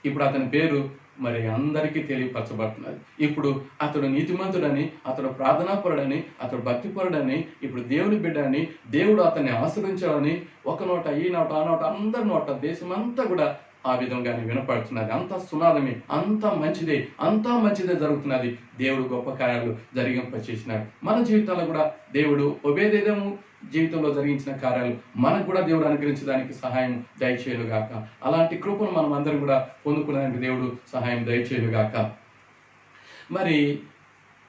ఇప్పుడు అతని పేరు మరి అందరికీ తెలియపరచబడుతున్నది. ఇప్పుడు అతడు నీతిమంతుడని, అతడు ప్రార్థనాపరుడని, అతడు భక్తిపరుడని, ఇప్పుడు దేవుని బిడ్డని, దేవుడు అతన్ని ఆశ్రయించాలని ఒక నోట, ఈ నోట, ఆ నోట, అందరి నోట, దేశమంతా కూడా ఆ విధంగానే వినపడుతున్నది. అంతా సునాదమే, అంతా మంచిదే జరుగుతున్నది. దేవుడు గొప్ప కార్యాలు జరిగింపచేసినాడు. మన జీవితాల్లో కూడా దేవుడు ఒబేదేదోము జీవితంలో జరిగించిన కార్యాలు మనకు కూడా దేవుడు అనుగ్రహించడానికి సహాయం దయచేయుగాక. అలాంటి కృపను మనం అందరం కూడా పొందుకునేందుకు దేవుడు సహాయం దయచేయుగాక. మరి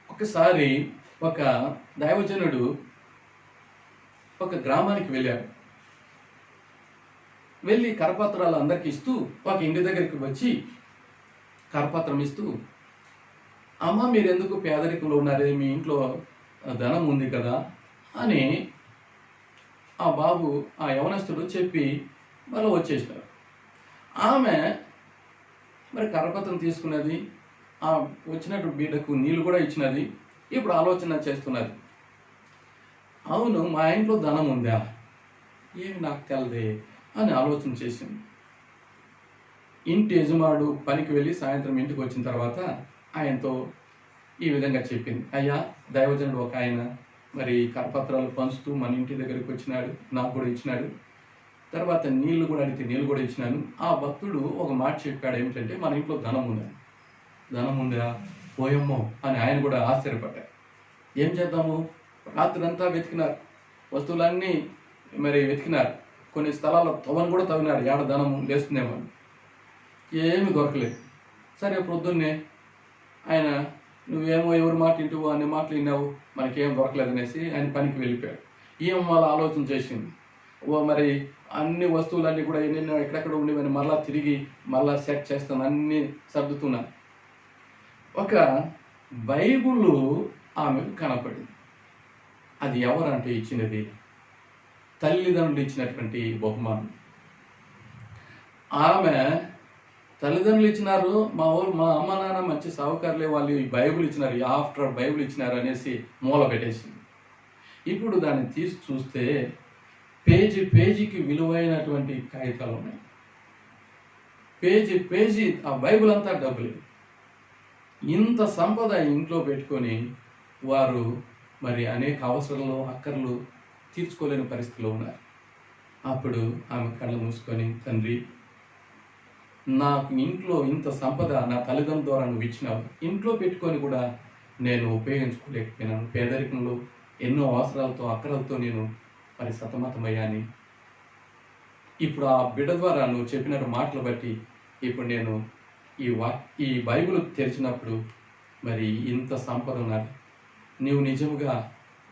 ఒకసారి ఒక దైవజనుడు ఒక గ్రామానికి వెళ్ళారు. వెళ్ళి కరపత్రాలు అందరికి ఇస్తూ ఒక ఇంటి దగ్గరికి వచ్చి కరపత్రం ఇస్తూ, అమ్మ మీరు ఎందుకు పేదరికంలో ఉన్నారే, మీ ఇంట్లో ధనం ఉంది కదా అని ఆ బాబు, ఆ యవనస్తుడు చెప్పి వాళ్ళు వచ్చేసినారు. ఆమె మరి కరపత్రం తీసుకున్నది, ఆ వచ్చినట్టు బిడ్డకు నీళ్ళు కూడా ఇచ్చినది. ఇప్పుడు ఆలోచన చేస్తున్నది, అవును మా ఇంట్లో ధనం ఉందా, ఏమి నాకు తెలదే అని ఆలోచన చేసింది. ఇంటి యజమానుడు పనికి వెళ్ళి సాయంత్రం ఇంటికి వచ్చిన తర్వాత ఆయనతో ఈ విధంగా చెప్పింది, అయ్యా దైవజనుడు ఒక ఆయన మరి కరపత్రాలు పంచుతూ మన ఇంటి దగ్గరికి వచ్చినాడు, నాకు కూడా ఇచ్చినాడు. తర్వాత నీళ్లు కూడా అడిగితే నీళ్ళు కూడా ఇచ్చినాను. ఆ భక్తుడు ఒక మాట చెప్పాడు, ఏమిటంటే మన ఇంట్లో ధనం ఉందా పోయమ్మో అని ఆయన కూడా ఆశ్చర్యపడ్డారు. ఏం చేద్దాము, రాత్రి అంతా వెతికినారు, వస్తువులన్నీ మరి వెతికినారు, కొన్ని స్థలాల్లో తవ్వను కూడా తవ్వినారు, ఏడ ధనము లేస్తుందేమో, ఏమి దొరకలేదు. సరే ప్రొద్దున్నే ఆయన, నువ్వేమో ఎవరి మాట వింటువో అన్ని మాటలు విన్నావు, మనకేం దొరకలేదు అనేసి ఆయన పనికి వెళ్ళిపోయాడు. ఈమె వాళ్ళ ఆలోచన చేసింది, మరి అన్ని వస్తువులన్నీ కూడా ఎన్నెన్నో ఎక్కడెక్కడ ఉండేవని మళ్ళా తిరిగి మళ్ళా సెట్ చేస్తాను, అన్నీ సర్దుతున్నాను. ఒక బైబుల్ ఆమెకు కనపడింది. అది ఎవరంటే ఇచ్చినది తల్లిదండ్రులు ఇచ్చినటువంటి బహుమానం. ఆమె తల్లిదండ్రులు ఇచ్చినారు, మా అమ్మ నాన్న మంచి సావుకారులే, వాళ్ళు ఈ బైబుల్ ఇచ్చినారు, ఆఫ్టర్ బైబుల్ ఇచ్చినారు అనేసి మూల పెట్టేసింది. ఇప్పుడు దాన్ని తీసి చూస్తే పేజీకి విలువైనటువంటి కాగితాలు ఉన్నాయి. పేజీ ఆ బైబుల్ అంతా డబ్బులే. ఇంత సంపద ఇంట్లో పెట్టుకొని వారు మరి అనేక అవసరాలు, అక్కర్లు తీర్చుకోలేని పరిస్థితిలో ఉన్నారు. అప్పుడు ఆమె కళ్ళు మూసుకొని, తండ్రి నాకు ఇంట్లో ఇంత సంపద నా తల్లిదండ్రుల ద్వారా నువ్వు ఇచ్చినావు, ఇంట్లో పెట్టుకొని కూడా నేను ఉపయోగించుకోలేకపోయినాను, పేదరికంలో ఎన్నో అవసరాలతో అక్కరలతో నేను మరి సతమతమయ్యాని. ఇప్పుడు ఆ బిడ్డ ద్వారా నువ్వు చెప్పిన మాటలు బట్టి ఇప్పుడు నేను ఈ బైబిల్ తెరిచినప్పుడు మరి ఇంత సంపద ఉన్నది, నీవు నిజముగా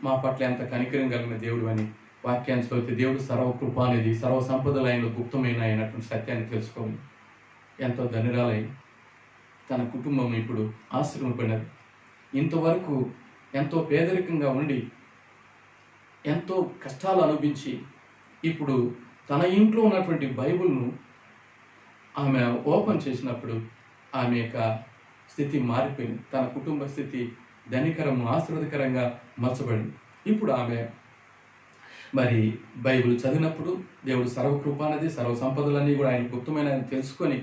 మా పట్ల ఎంత కనికరం కలిగిన దేవుడు అని వాక్యాన్ని చదివితే దేవుడు సర్వకృపానిది, సర్వ సంపదలు ఆయన గుప్తమైన అయినటువంటి సత్యాన్ని తెలుసుకోవాలి. ఎంతో ధన్యురాలై తన కుటుంబం ఇప్పుడు ఆశ్రమపడినది. ఇంతవరకు ఎంతో పేదరికంగా ఉండి ఎంతో కష్టాలు అనుభవించి ఇప్పుడు తన ఇంట్లో ఉన్నటువంటి బైబిల్ను ఆమె ఓపెన్ చేసినప్పుడు ఆమె యొక్క స్థితి మారిపోయింది. తన కుటుంబ స్థితి ధనికరము, ఆశీర్వదకరంగా మార్చబడింది. ఇప్పుడు ఆమె మరి బైబిల్ చదివినప్పుడు దేవుడు సర్వకృపానది, సర్వ సంపదలన్నీ కూడా ఆయన గుప్తమైన తెలుసుకొని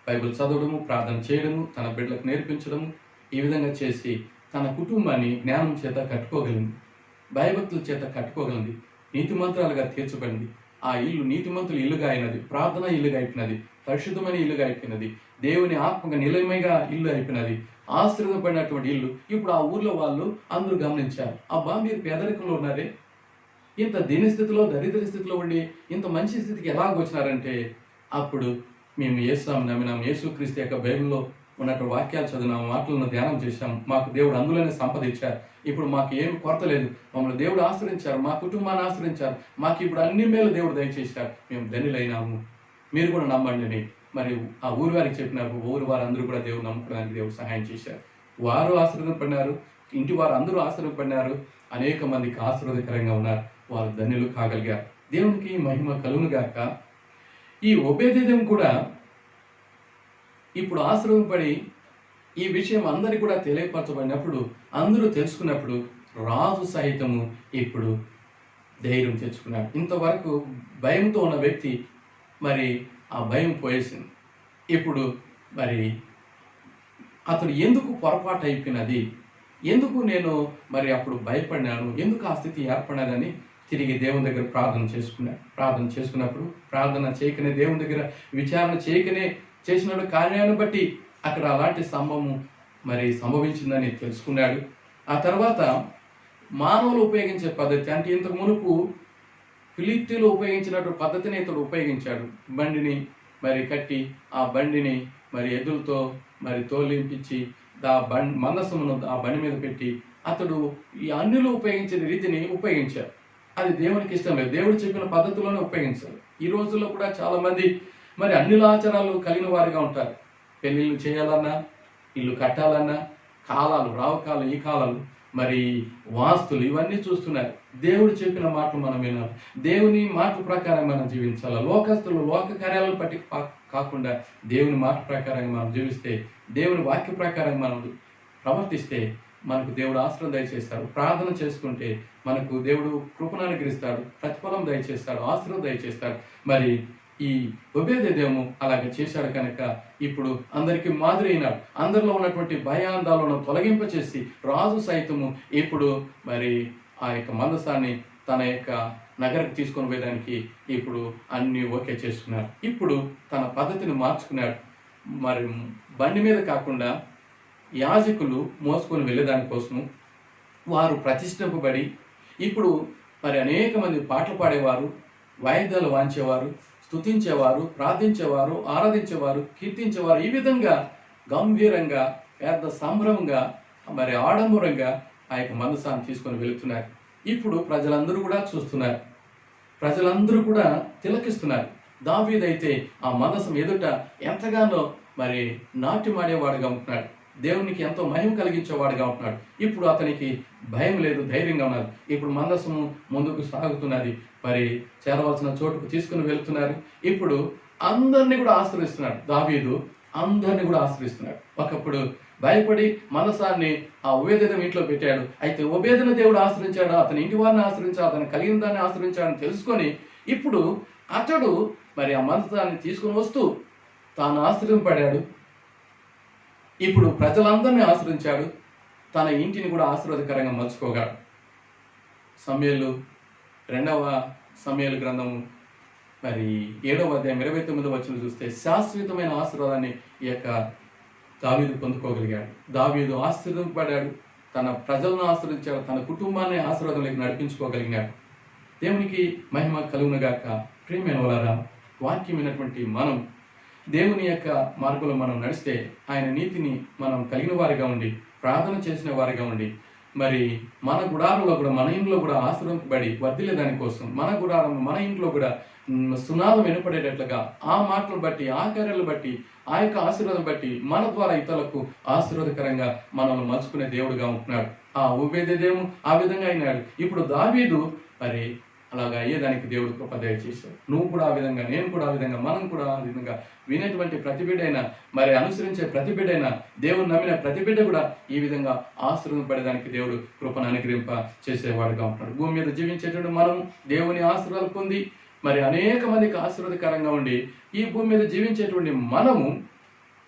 బైబిల్ చదవడము, ప్రార్థన చేయడము, తన బిడ్డలకు నేర్పించడము, ఈ విధంగా చేసి తన కుటుంబాన్ని జ్ఞానం చేత కట్టుకోగలిగింది, భయభక్తుల చేత కట్టుకోగలిగింది, నీతిమంతురాలుగా తీర్చబడింది. ఆ ఇల్లు నీతిమంతుల ఇల్లుగా అయినది, ప్రార్థన ఇల్లుగా అయిపోయినది, పరిశుద్ధమైన ఇల్లుగా అయిపోయినది, దేవుని ఆత్మగా నిలయమైగా ఇల్లు అయిపోయినది, ఆశీర్వదపడినటువంటి ఇల్లు. ఇప్పుడు ఆ ఊర్లో వాళ్ళు అందరూ గమనించారు, అబ్బా మీరు పేదరికంలో ఉన్నారే, ఇంత దీనస్థితిలో దరిద్ర స్థితిలో ఉండి ఇంత మంచి స్థితికి ఎలాగొచ్చినారంటే అప్పుడు మేము యేసుని నమ్మినాం, యేసుక్రీస్తు యొక్క బైబిల్లో ఉన్నటువంటి వాక్యాలు చదివినాం, మాటలను ధ్యానం చేశాం, మాకు దేవుడు అందులోనే సంపద ఇచ్చారు, ఇప్పుడు మాకు ఏమి కొరత లేదు, మమ్మల్ని దేవుడు ఆశ్రయించారు, మా కుటుంబాన్ని ఆశ్రయించారు, మాకు ఇప్పుడు అన్ని మేలు దేవుడు దయచేశారు, మేము ధన్యులైనాము, మీరు కూడా నమ్మండి అని మరి ఆ ఊరి వారికి చెప్పినారు. ఊరి వారందరూ కూడా దేవుడు నమ్ముకోవడానికి దేవుడు సహాయం చేశారు. వారు ఆశీర్వదపడినారు, ఇంటి వారు అందరూ ఆశీర్వదపడినారు, అనేక మందికి ఆశీర్వదకరంగా ఉన్నారు, వారు ధన్యులు కాగలిగారు. దేవునికి మహిమ కలుగును గాక. ఈ ఓబేదెదోము కూడా ఇప్పుడు ఆశ్రమపడి ఈ విషయం అందరికి కూడా తెలియపరచబడినప్పుడు, అందరూ తెలుసుకున్నప్పుడు రాజు సహితము ఇప్పుడు ధైర్యం తెచ్చుకున్నాడు. ఇంతవరకు భయంతో ఉన్న వ్యక్తి మరి ఆ భయం పోయేసింది. ఇప్పుడు మరి అతడు ఎందుకు పొరపాటు అయిపోయినది, ఎందుకు నేను మరి అప్పుడు భయపడినాను, ఎందుకు ఆ స్థితి ఏర్పడినదని తిరిగి దేవుని దగ్గర ప్రార్థన చేసుకున్నప్పుడు ప్రార్థన చేయకనే దేవుని దగ్గర విచారణ చేయకనే చేసిన కార్యాన్ని బట్టి అక్కడ అలాంటి సంభవము మరి సంభవించిందని తెలుసుకున్నాడు. ఆ తర్వాత మానవులు ఉపయోగించే పద్ధతి అంటే ఇంతకు మునుపు ఫిలిప్తీలు ఉపయోగించినటువంటి పద్ధతిని ఇతడు ఉపయోగించాడు. బండిని మరి కట్టి ఆ బండిని మరి ఎద్దులతో మరి తోలింపించి మందసమును ఆ బండి మీద పెట్టి అతడు ఈ అన్యులు ఉపయోగించే రీతిని ఉపయోగించారు. అది దేవునికి ఇష్టం లేదు. దేవుడు చెప్పిన పద్ధతిలోనే ఉపయోగించారు. ఈ రోజుల్లో కూడా చాలా మంది మరి అన్యుల ఆచారాలు కలిగిన వారిగా ఉంటారు. పెళ్లిళ్ళు చేయాలన్నా, ఇల్లు కట్టాలన్నా, కాలాలు రావు ఈ కాలాలు మరి వాస్తులు ఇవన్నీ చూస్తున్నారు. దేవుడు చెప్పిన మాటలు మనం వినాలి. దేవుని మాటల ప్రకారం మనం జీవించాలి. లోకస్తులు లోక కార్యాలను బట్టి కాకుండా దేవుని మాట ప్రకారంగా మనం జీవిస్తే, దేవుని వాక్య ప్రకారంగా మనం ప్రవర్తిస్తే మనకు దేవుడు ఆశ్రయం దయచేస్తాడు. ప్రార్థన చేసుకుంటే మనకు దేవుడు కృపను అనుగ్రహిస్తాడు, ప్రతిఫలం దయచేస్తాడు, ఆశ్రయం దయచేస్తాడు. మరి ఈ ఓబేదెదోము అలాగే చేశాడు కనుక ఇప్పుడు అందరికీ మాదిరి అయినాడు. అందరిలో ఉన్నటువంటి భయాందాలను తొలగింపచేసి రాజు సైతము ఇప్పుడు మరి ఆ యొక్క మందసాన్ని తన యొక్క నగరకు తీసుకొని పోయడానికి ఇప్పుడు అన్ని ఓకే చేసుకున్నారు. ఇప్పుడు తన పద్ధతిని మార్చుకున్నాడు. మరి బండి మీద కాకుండా యాజకులు మోసుకొని వెళ్ళేదానికోసము వారు ప్రతిష్ఠింపబడి ఇప్పుడు మరి అనేక మంది పాటలు పాడేవారు, వాయిద్యాలు వాయించేవారు, స్తుతించేవారు, ప్రార్థించేవారు, ఆరాధించేవారు, కీర్తించేవారు. ఈ విధంగా గంభీరంగా పెద్ద సంభ్రమంగా మరి ఆడంబరంగా ఆ యొక్క మందసాన్ని తీసుకొని వెళుతున్నారు. ఇప్పుడు ప్రజలందరూ కూడా చూస్తున్నారు, ప్రజలందరూ కూడా తిలకిస్తున్నారు. దావీదైతే ఆ మందసం ఎదుట ఎంతగానో మరి నాట్యమాడేవాడుగా ఉంటున్నాడు. దేవునికి ఎంతో మహిమ కలిగించేవాడుగా ఉంటున్నాడు. ఇప్పుడు అతనికి భయం లేదు, ధైర్యంగా ఉన్నది. ఇప్పుడు మందసము ముందుకు సాగుతున్నది. మరి చేరవలసిన చోటుకు తీసుకుని వెళుతున్నారు. ఇప్పుడు అందరినీ కూడా ఆశ్రయిస్తున్నాడు. దావీదు అందరినీ కూడా ఆశ్రయిస్తున్నాడు. ఒకప్పుడు భయపడి మందసాన్ని ఆ ఓబేదెదోము ఇంట్లో పెట్టాడు. అయితే ఓబేదును దేవుడు ఆశ్రయించాడు, అతని ఇంటి వారిని ఆశ్రయించాడు, అతను కలిగిన దాన్ని ఆశ్రయించాడని తెలుసుకొని ఇప్పుడు అతడు మరి ఆ మందసాన్ని తీసుకుని వస్తూ తాను ఆశ్రయింపడాడు. ఇప్పుడు ప్రజలందరినీ ఆశ్రయించాడు. తన ఇంటిని కూడా ఆశీర్వాదకరంగా మలుచుకోగాడు. సమూయేలు 2వ సమూయేలు గ్రంథము మరి 7వ అధ్యాయం 29వ వచనం చూస్తే శాశ్వతమైన ఆశీర్వాదాన్ని ఈ యొక్క దావీదు పొందుకోగలిగాడు. దావీదు ఆశీర్వదింపబడ్డాడు, తన ప్రజలను ఆశ్రయించాడు, తన కుటుంబాన్ని ఆశీర్వాదంలోకి నడిపించుకోగలిగినాడు. దేవునికి మహిమ కలుగునుగాక. ప్రియమైన వారలారా, వాక్యమైనటువంటి మనం దేవుని యొక్క మార్గంలో మనం నడిస్తే ఆయన నీతిని మనం కలిగిన వారిగా ఉండి ప్రార్థన చేసిన వారిగా ఉండి మరి మన గుడారంలో కూడా మన ఇంట్లో కూడా ఆశ్రయింపబడి వర్ధిల్లే దానికోసం మన గుడారం మన ఇంట్లో కూడా సునాదం వినపడేటట్లుగా ఆ మాటలు బట్టి ఆ కార్యాలను బట్టి ఆ యొక్క ఆశీర్వాదం బట్టి మన ద్వారా ఇతరులకు ఆశీర్వాదకరంగా మనల్ని మలుచుకునే దేవుడుగా ఉంటున్నాడు. ఆ ఓబేదెదోము ఆ విధంగా అయినాడు. ఇప్పుడు దావీదు మరి అలాగా అయ్యేదానికి దేవుడు కృప దయచేశాడు. నువ్వు కూడా ఆ విధంగా, నేను కూడా ఆ విధంగా, మనం కూడా ఆ విధంగా వినేటువంటి ప్రతి బిడ్డైనా మరి అనుసరించే ప్రతి బిడ్డైనా దేవుని నమ్మిన ప్రతి బిడ్డ కూడా ఈ విధంగా ఆశీర్వదింపడేదానికి దేవుడు కృపను అనుగ్రహింప చేసేవాడుగా ఉంటున్నాడు. భూమి మీద జీవించేటువంటి మనం దేవుని ఆశీర్వాదాలు పొంది మరి అనేక మందికి ఆశీర్వాదకరంగా ఉండి ఈ భూమి మీద జీవించేటువంటి మనము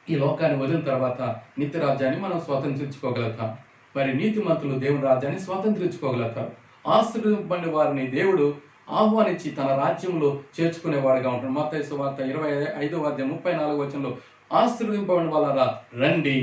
ఈ లోకాన్ని వదిలిన తర్వాత నిత్య రాజ్యాన్ని మనం స్వాతంత్రించుకోగలుగుతాం. మరి నీతిమంతులు దేవుని రాజ్యాన్ని స్వాతంత్రించుకోగలుగుతారు. ఆశీర్వదింపబడిన వారిని దేవుడు ఆహ్వానించి తన రాజ్యంలో చేర్చుకునేవాడుగా ఉంటాడు. మత్తయి సువార్త 25వ అధ్యాయం 34వ వచనంలో ఆశీర్వదింపబడిన వాళ్ళరా రండి,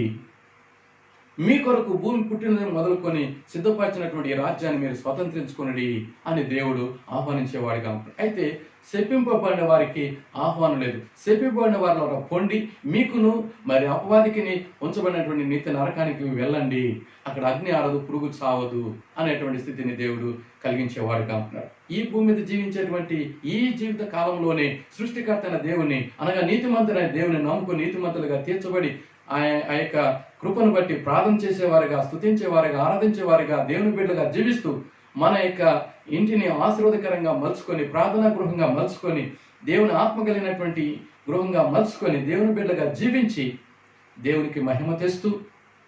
మీ కొరకు భూమి పుట్టినది మొదలుకొని సిద్ధపరిచినటువంటి ఈ రాజ్యాన్ని మీరు స్వతంత్రించుకునండి అని దేవుడు ఆహ్వానించేవాడిగా ఉంటాడు. అయితే శపింపబడిన వారికి ఆహ్వానం లేదు. శపింపబడిన వారిలో పొండి, మీకును మరి అపవాదికి ఉంచబడినటువంటి నిత్య నరకానికి వెళ్ళండి, అక్కడ అగ్ని ఆరదు, పురుగు చావదు అనేటువంటి స్థితిని దేవుడు కలిగించేవాడుగా ఉంటున్నాడు. ఈ భూమి మీద జీవించేటువంటి ఈ జీవిత కాలంలోనే సృష్టికర్త అయిన దేవుని అనగా నీతిమంతుడైన దేవుని నమ్ముకుని నీతిమంతులుగా తీర్చబడి ఆ యొక్క కృపను బట్టి ప్రార్థన చేసేవారిగా, స్తుతించేవారిగా, ఆరాధించేవారిగా, దేవుని బిడ్డలుగా జీవిస్తూ మన యొక్క ఇంటిని ఆశీర్వాదకరంగా మలుచుకొని, ప్రార్థనా గృహంగా మలుచుకొని, దేవుని ఆత్మ కలిగినటువంటి గృహంగా మలుచుకొని, దేవుని బిడ్డగా జీవించి దేవునికి మహిమ తెస్తూ,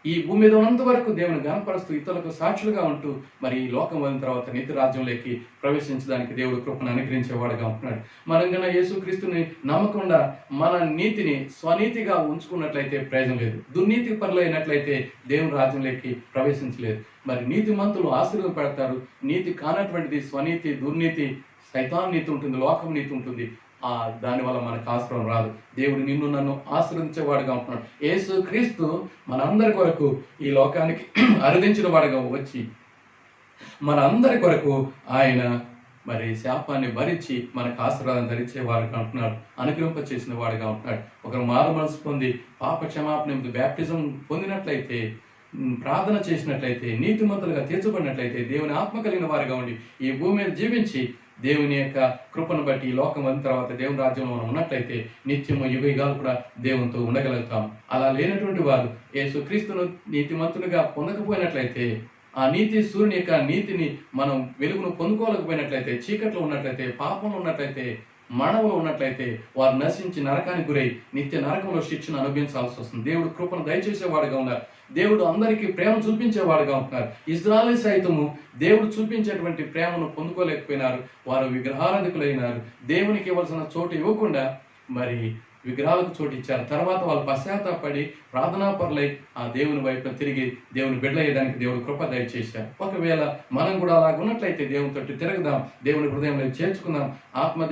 ఈ భూమి మీద ఉన్నంత వరకు దేవుని గణపరుస్తూ, ఇతరులకు సాక్షులుగా ఉంటూ, మరి ఈ లోకం వదిలిన తర్వాత నీతి రాజ్యంలోకి ప్రవేశించడానికి దేవుడు కృపను అనుగ్రహించేవాడుగా ఉంటున్నాడు. మనం కన్నా యేసుక్రీస్తుని నమ్మకుండా మన నీతిని స్వనీతిగా ఉంచుకున్నట్లయితే ప్రయోజనం లేదు. దుర్నీతి పరులు అయినట్లయితే దేవుని రాజ్యంలోకి ప్రవేశించలేదు. మరి నీతిమంతులు ఆశీర్వదపడతారు. నీతి కానటువంటిది స్వనీతి, దుర్నీతి, సైతాన్ నీతి ఉంటుంది, లోకం నీతి ఉంటుంది. దానివల్ల మనకు ఆశ్రయం రాదు. దేవుడు నిన్ను నన్ను ఆశీర్వదించేవాడుగా ఉంటున్నాడు. యేసు క్రీస్తు మనందరి కొరకు ఈ లోకానికి అరుదించిన వాడుగా వచ్చి మనందరి కొరకు ఆయన మరి శాపాన్ని భరించి మనకు ఆశీర్వాదం ధరించేవాడుగా ఉంటున్నాడు, అనుగ్రహింప చేసిన వాడుగా ఉంటున్నాడు. ఒకరు మారు మనసు పొంది పాప క్షమాపణ బ్యాప్టిజం పొందినట్లయితే, ప్రార్థన చేసినట్లయితే, నీతిమంతులుగా తీర్చబడినట్లయితే, దేవుని ఆత్మ కలిగిన వారిగా ఉండి ఈ భూమి మీద జీవించి దేవుని యొక్క కృపను బట్టి ఈ లోకం అయిన తర్వాత దేవుని రాజ్యంలో మనం ఉన్నట్లయితే నిత్యము యుగాలు కూడా దేవునితో ఉండగలుగుతాం. అలా లేనటువంటి వారు యేసుక్రీస్తును నీతిమంతునిగా పొందకపోయినట్లయితే, ఆ నీతి సూర్యుని యొక్క నీతిని మనం వెలుగును పొందుకోలేకపోయినట్లయితే, చీకట్లో ఉన్నట్లయితే, పాపంలో ఉన్నట్లయితే, మరణంలో ఉన్నట్లయితే వారు నశించి నరకానికి గురై నిత్య నరకంలో శిక్షను అనుభవించాల్సి వస్తుంది. దేవుడు కృపను దయచేసేవాడుగా ఉన్నారు. దేవుడు అందరికీ ప్రేమ చూపించేవాడుగా ఉంటున్నారు. ఇజ్రాయేలు సైతము దేవుడు చూపించేటువంటి ప్రేమను పొందుకోలేకపోయినారు. వారు విగ్రహారాధికులైనారు. దేవునికి ఇవ్వాల్సిన చోటు ఇవ్వకుండా మరి విగ్రహాలకు చోటు ఇచ్చారు. తర్వాత వాళ్ళు పశ్చాత్తాపడి ప్రార్థనాపరులై ఆ దేవుని వైపు తిరిగి దేవుని బిడ్డలయ్యేదానికి దేవుడు కృప దయచేశారు. ఒకవేళ మనం కూడా అలాగ ఉన్నట్లయితే దేవునితో తిరగదాం, దేవుని హృదయంలో చేర్చుకుందాం,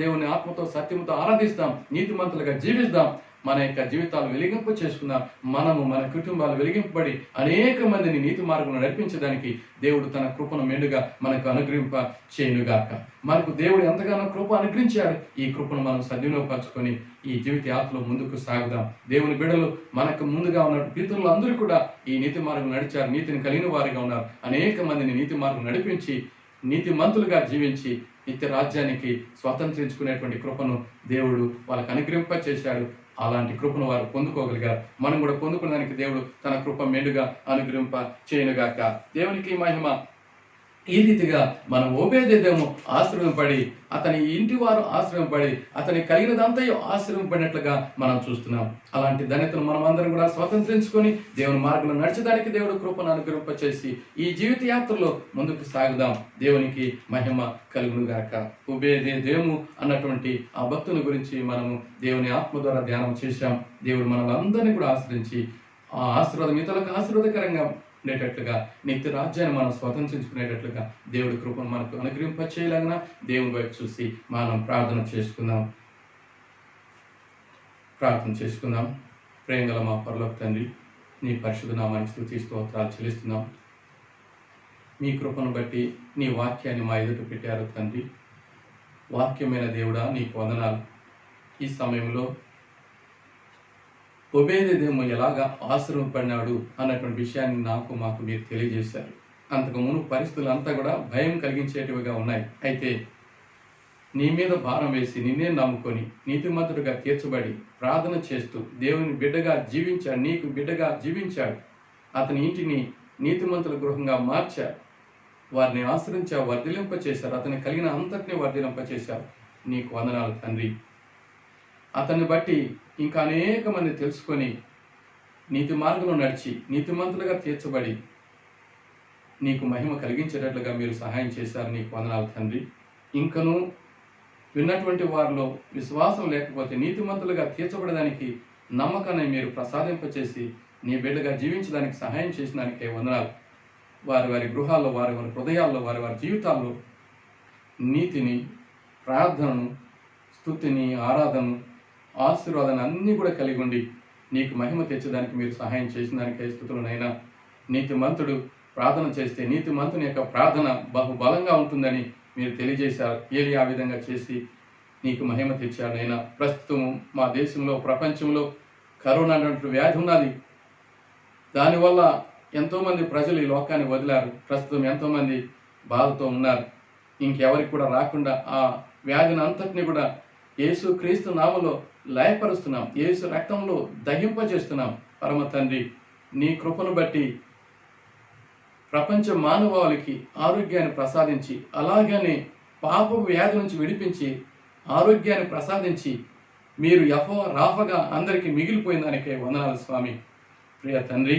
దేవుని ఆత్మతో సత్యంతో ఆరాధిస్తాం, నీతిమంతులుగా జీవిస్తాం, మన యొక్క జీవితాలు వెలిగింపు చేసుకుందాం. మనము మన కుటుంబాలు వెలిగింపబడి అనేక మందిని నీతి మార్గంలో నడిపించడానికి దేవుడు తన కృపను మెండుగా మనకు అనుగ్రహింప చేయునుగాక. మనకు దేవుడు ఎంతగానో కృప అనుగ్రహించాడు. ఈ కృపను మనం సద్వినియోగపరచుకొని ఈ జీవిత యాత్రలో ముందుకు సాగుదాం. దేవుని బిడ్డలు మనకు ముందుగా ఉన్న పితరులు అందరూ కూడా ఈ నీతి మార్గం నడిచారు, నీతిని కలిగిన వారిగా ఉన్నారు. అనేక మందిని నీతి మార్గం నడిపించి నీతిమంతులుగా జీవించి నిత్య రాజ్యానికి స్వాతంత్రించుకునేటువంటి కృపను దేవుడు వాళ్ళకు అనుగ్రహింప చేశాడు. అలాంటి కృపను వారు పొందుకోగలిగారు. మనం కూడా పొందుకోవడానికి దేవుడు తన కృప మెండుగా అనుగ్రహింప చేయనుగాక. దేవునికి మహిమ. ఈ రీతిగా మనం ఓబేదేదేమో ఆశ్రయింపడి, అతని ఇంటి వారు ఆశ్రయింపడి, అతని కలిగినదంతయో ఆశ్రయింపడినట్లుగా మనం చూస్తున్నాం. అలాంటి ధన్యతను మనం అందరం కూడా స్వతంత్రించుకొని దేవుని మార్గంలో నడిచడానికి దేవుడు కృపను అనుగ్రహింప చేసి ఈ జీవిత యాత్రలో ముందుకు సాగుదాం. దేవునికి మహిమ కలుగునుగాక. ఓబేదేదేము అన్నటువంటి ఆ భక్తుని గురించి మనము దేవుని ఆత్మ ద్వారా ధ్యానం చేశాం. దేవుడు మనల్ని అందరినీ కూడా ఆశ్రయించి ఆ ఆశీర్వాదం ఇతరులకు ఆశీర్వాదకరంగా ఉండేటట్లుగా నిత్య రాజ్యాన్ని మనం స్వతంత్రించుకునేటట్లుగా దేవుడి కృపను మనకు అనుగ్రహింప చేయలాగిన దేవుని వైపు చూసి మనం ప్రార్థన చేసుకుందాం. ప్రేమగల మా పరలోక తండ్రి, నీ పరిశుద్ధ నామానికి స్తుతి స్తోత్రాలు చెల్లిస్తున్నాం. మీ కృపను బట్టి నీ వాక్యాన్ని మా ఎదుట పెట్టారు తండ్రి. వాక్యమైన దేవుడా నీకు వందనాలు. ఈ సమయంలో ఓబేదేదేమో ఎలాగా ఆశ్రమపడినాడు అన్నటువంటి విషయాన్ని మాకు మీరు తెలియజేశారు. అంతకు మునుపు పరిస్థితులు అంతా కూడా భయం కలిగించేటివిగా ఉన్నాయి. అయితే నీ మీద భారం వేసి నిన్నే నమ్ముకొని నీతిమంతుడిగా తీర్చబడి ప్రార్థన చేస్తూ దేవుని బిడ్డగా జీవించాడు, నీకు బిడ్డగా జీవించాడు. అతని ఇంటిని నీతిమంతుల గృహంగా మార్చాడు. వారిని ఆశ్రయించావు, వర్ధిలింప చేశారు. అతని కలిగిన అంతటిని వర్ధిలింప చేశారు. నీకు వందనాలు తండ్రి. అతన్ని బట్టి ఇంకా అనేక మంది తెలుసుకొని నీతి మార్గంలో నడిచి నీతిమంతులుగా తీర్చబడి నీకు మహిమ కలిగించేటట్లుగా మీరు సహాయం చేశారు. నీకు వందనాలు తండ్రి. ఇంకను విన్నటువంటి వారిలో విశ్వాసం లేకపోతే నీతిమంతులుగా తీర్చబడడానికి నమ్మకాన్ని మీరు ప్రసాదింపచేసి నీ బిడ్డగా జీవించడానికి సహాయం చేసినానికే వందనాలు. వారి గృహాల్లో, వారి హృదయాల్లో, వారి జీవితాల్లో నీతిని, ప్రార్థనను, స్తుతిని, ఆరాధనను, ఆశీర్వాదాన్ని అన్నీ కూడా కలిగి ఉండి నీకు మహిమ తెచ్చడానికి మీరు సహాయం చేసిన దానికై స్తుతులనైనా. నీతిమంతుడు ప్రార్థన చేస్తే నీతిమంతుని యొక్క ప్రార్థన బహుబలంగా ఉంటుందని మీరు తెలియజేశారు. ఏలి ఆ విధంగా చేసి నీకు మహిమ తెచ్చాడు నైనా. ప్రస్తుతం మా దేశంలో, ప్రపంచంలో కరోనా అన్నటువంటి వ్యాధి ఉన్నది. దానివల్ల ఎంతోమంది ప్రజలు ఈ లోకాన్ని వదిలారు. ప్రస్తుతం ఎంతోమంది బాధతో ఉన్నారు. ఇంకెవరికి కూడా రాకుండా ఆ వ్యాధిని అంతటిని కూడా యేసు క్రీస్తు నామములో లయపరుస్తున్నాం. యేసు రక్తంలో దహింపజేస్తున్నాం. పరమ తండ్రి, నీ కృపను బట్టి ప్రపంచ మానవాళికి ఆరోగ్యాన్ని ప్రసాదించి, అలాగనే పాప వ్యాధి నుంచి విడిపించి ఆరోగ్యాన్ని ప్రసాదించి మీరు రాఫగా అందరికీ మిగిలిపోయిన దానికే వందనాలు స్వామి. ప్రియ తండ్రి,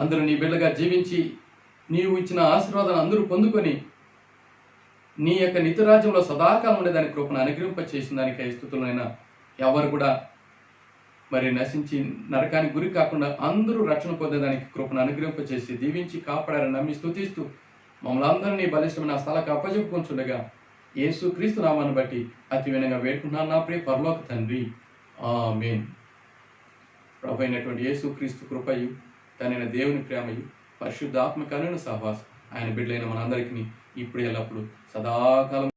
అందరూ నీ బిడ్డగా జీవించి నీవు ఇచ్చిన ఆశీర్వాదాన్ని అందరూ పొందుకొని నీ యొక్క నిత్యరాజ్యంలో సదాకాలం ఉండేదానికి కృపను అనుగ్రహింప చేసిన దానికై స్తుతులైనా. ఎవరు కూడా మరి నశించి నరకానికి గురి కాకుండా అందరూ రక్షణ పొందేదానికి కృపను అనుగ్రహింప చేసి దీవించి కాపాడారని నమ్మి స్తుతిస్తూ మమ్మల్ని అందరినీ బలిష్టమైన స్థలకు అప్పచెప్పుకుంటుండగా యేసు క్రీస్తు నామాన్ని బట్టి అతి వినంగా వేడుకుంటున్నాను నా ప్రియ పరలోక తండ్రి. ఆమేన్. ప్రభు అయినటువంటి యేసు క్రీస్తు కృపయు, తనైన దేవుని ప్రేమయు, పరిశుద్ధాత్మ కరుణ సహవాసం ఆయన బిడ్డలైన మనందరికీ ఇప్పుడు ఎల్లప్పుడు సదాకాలం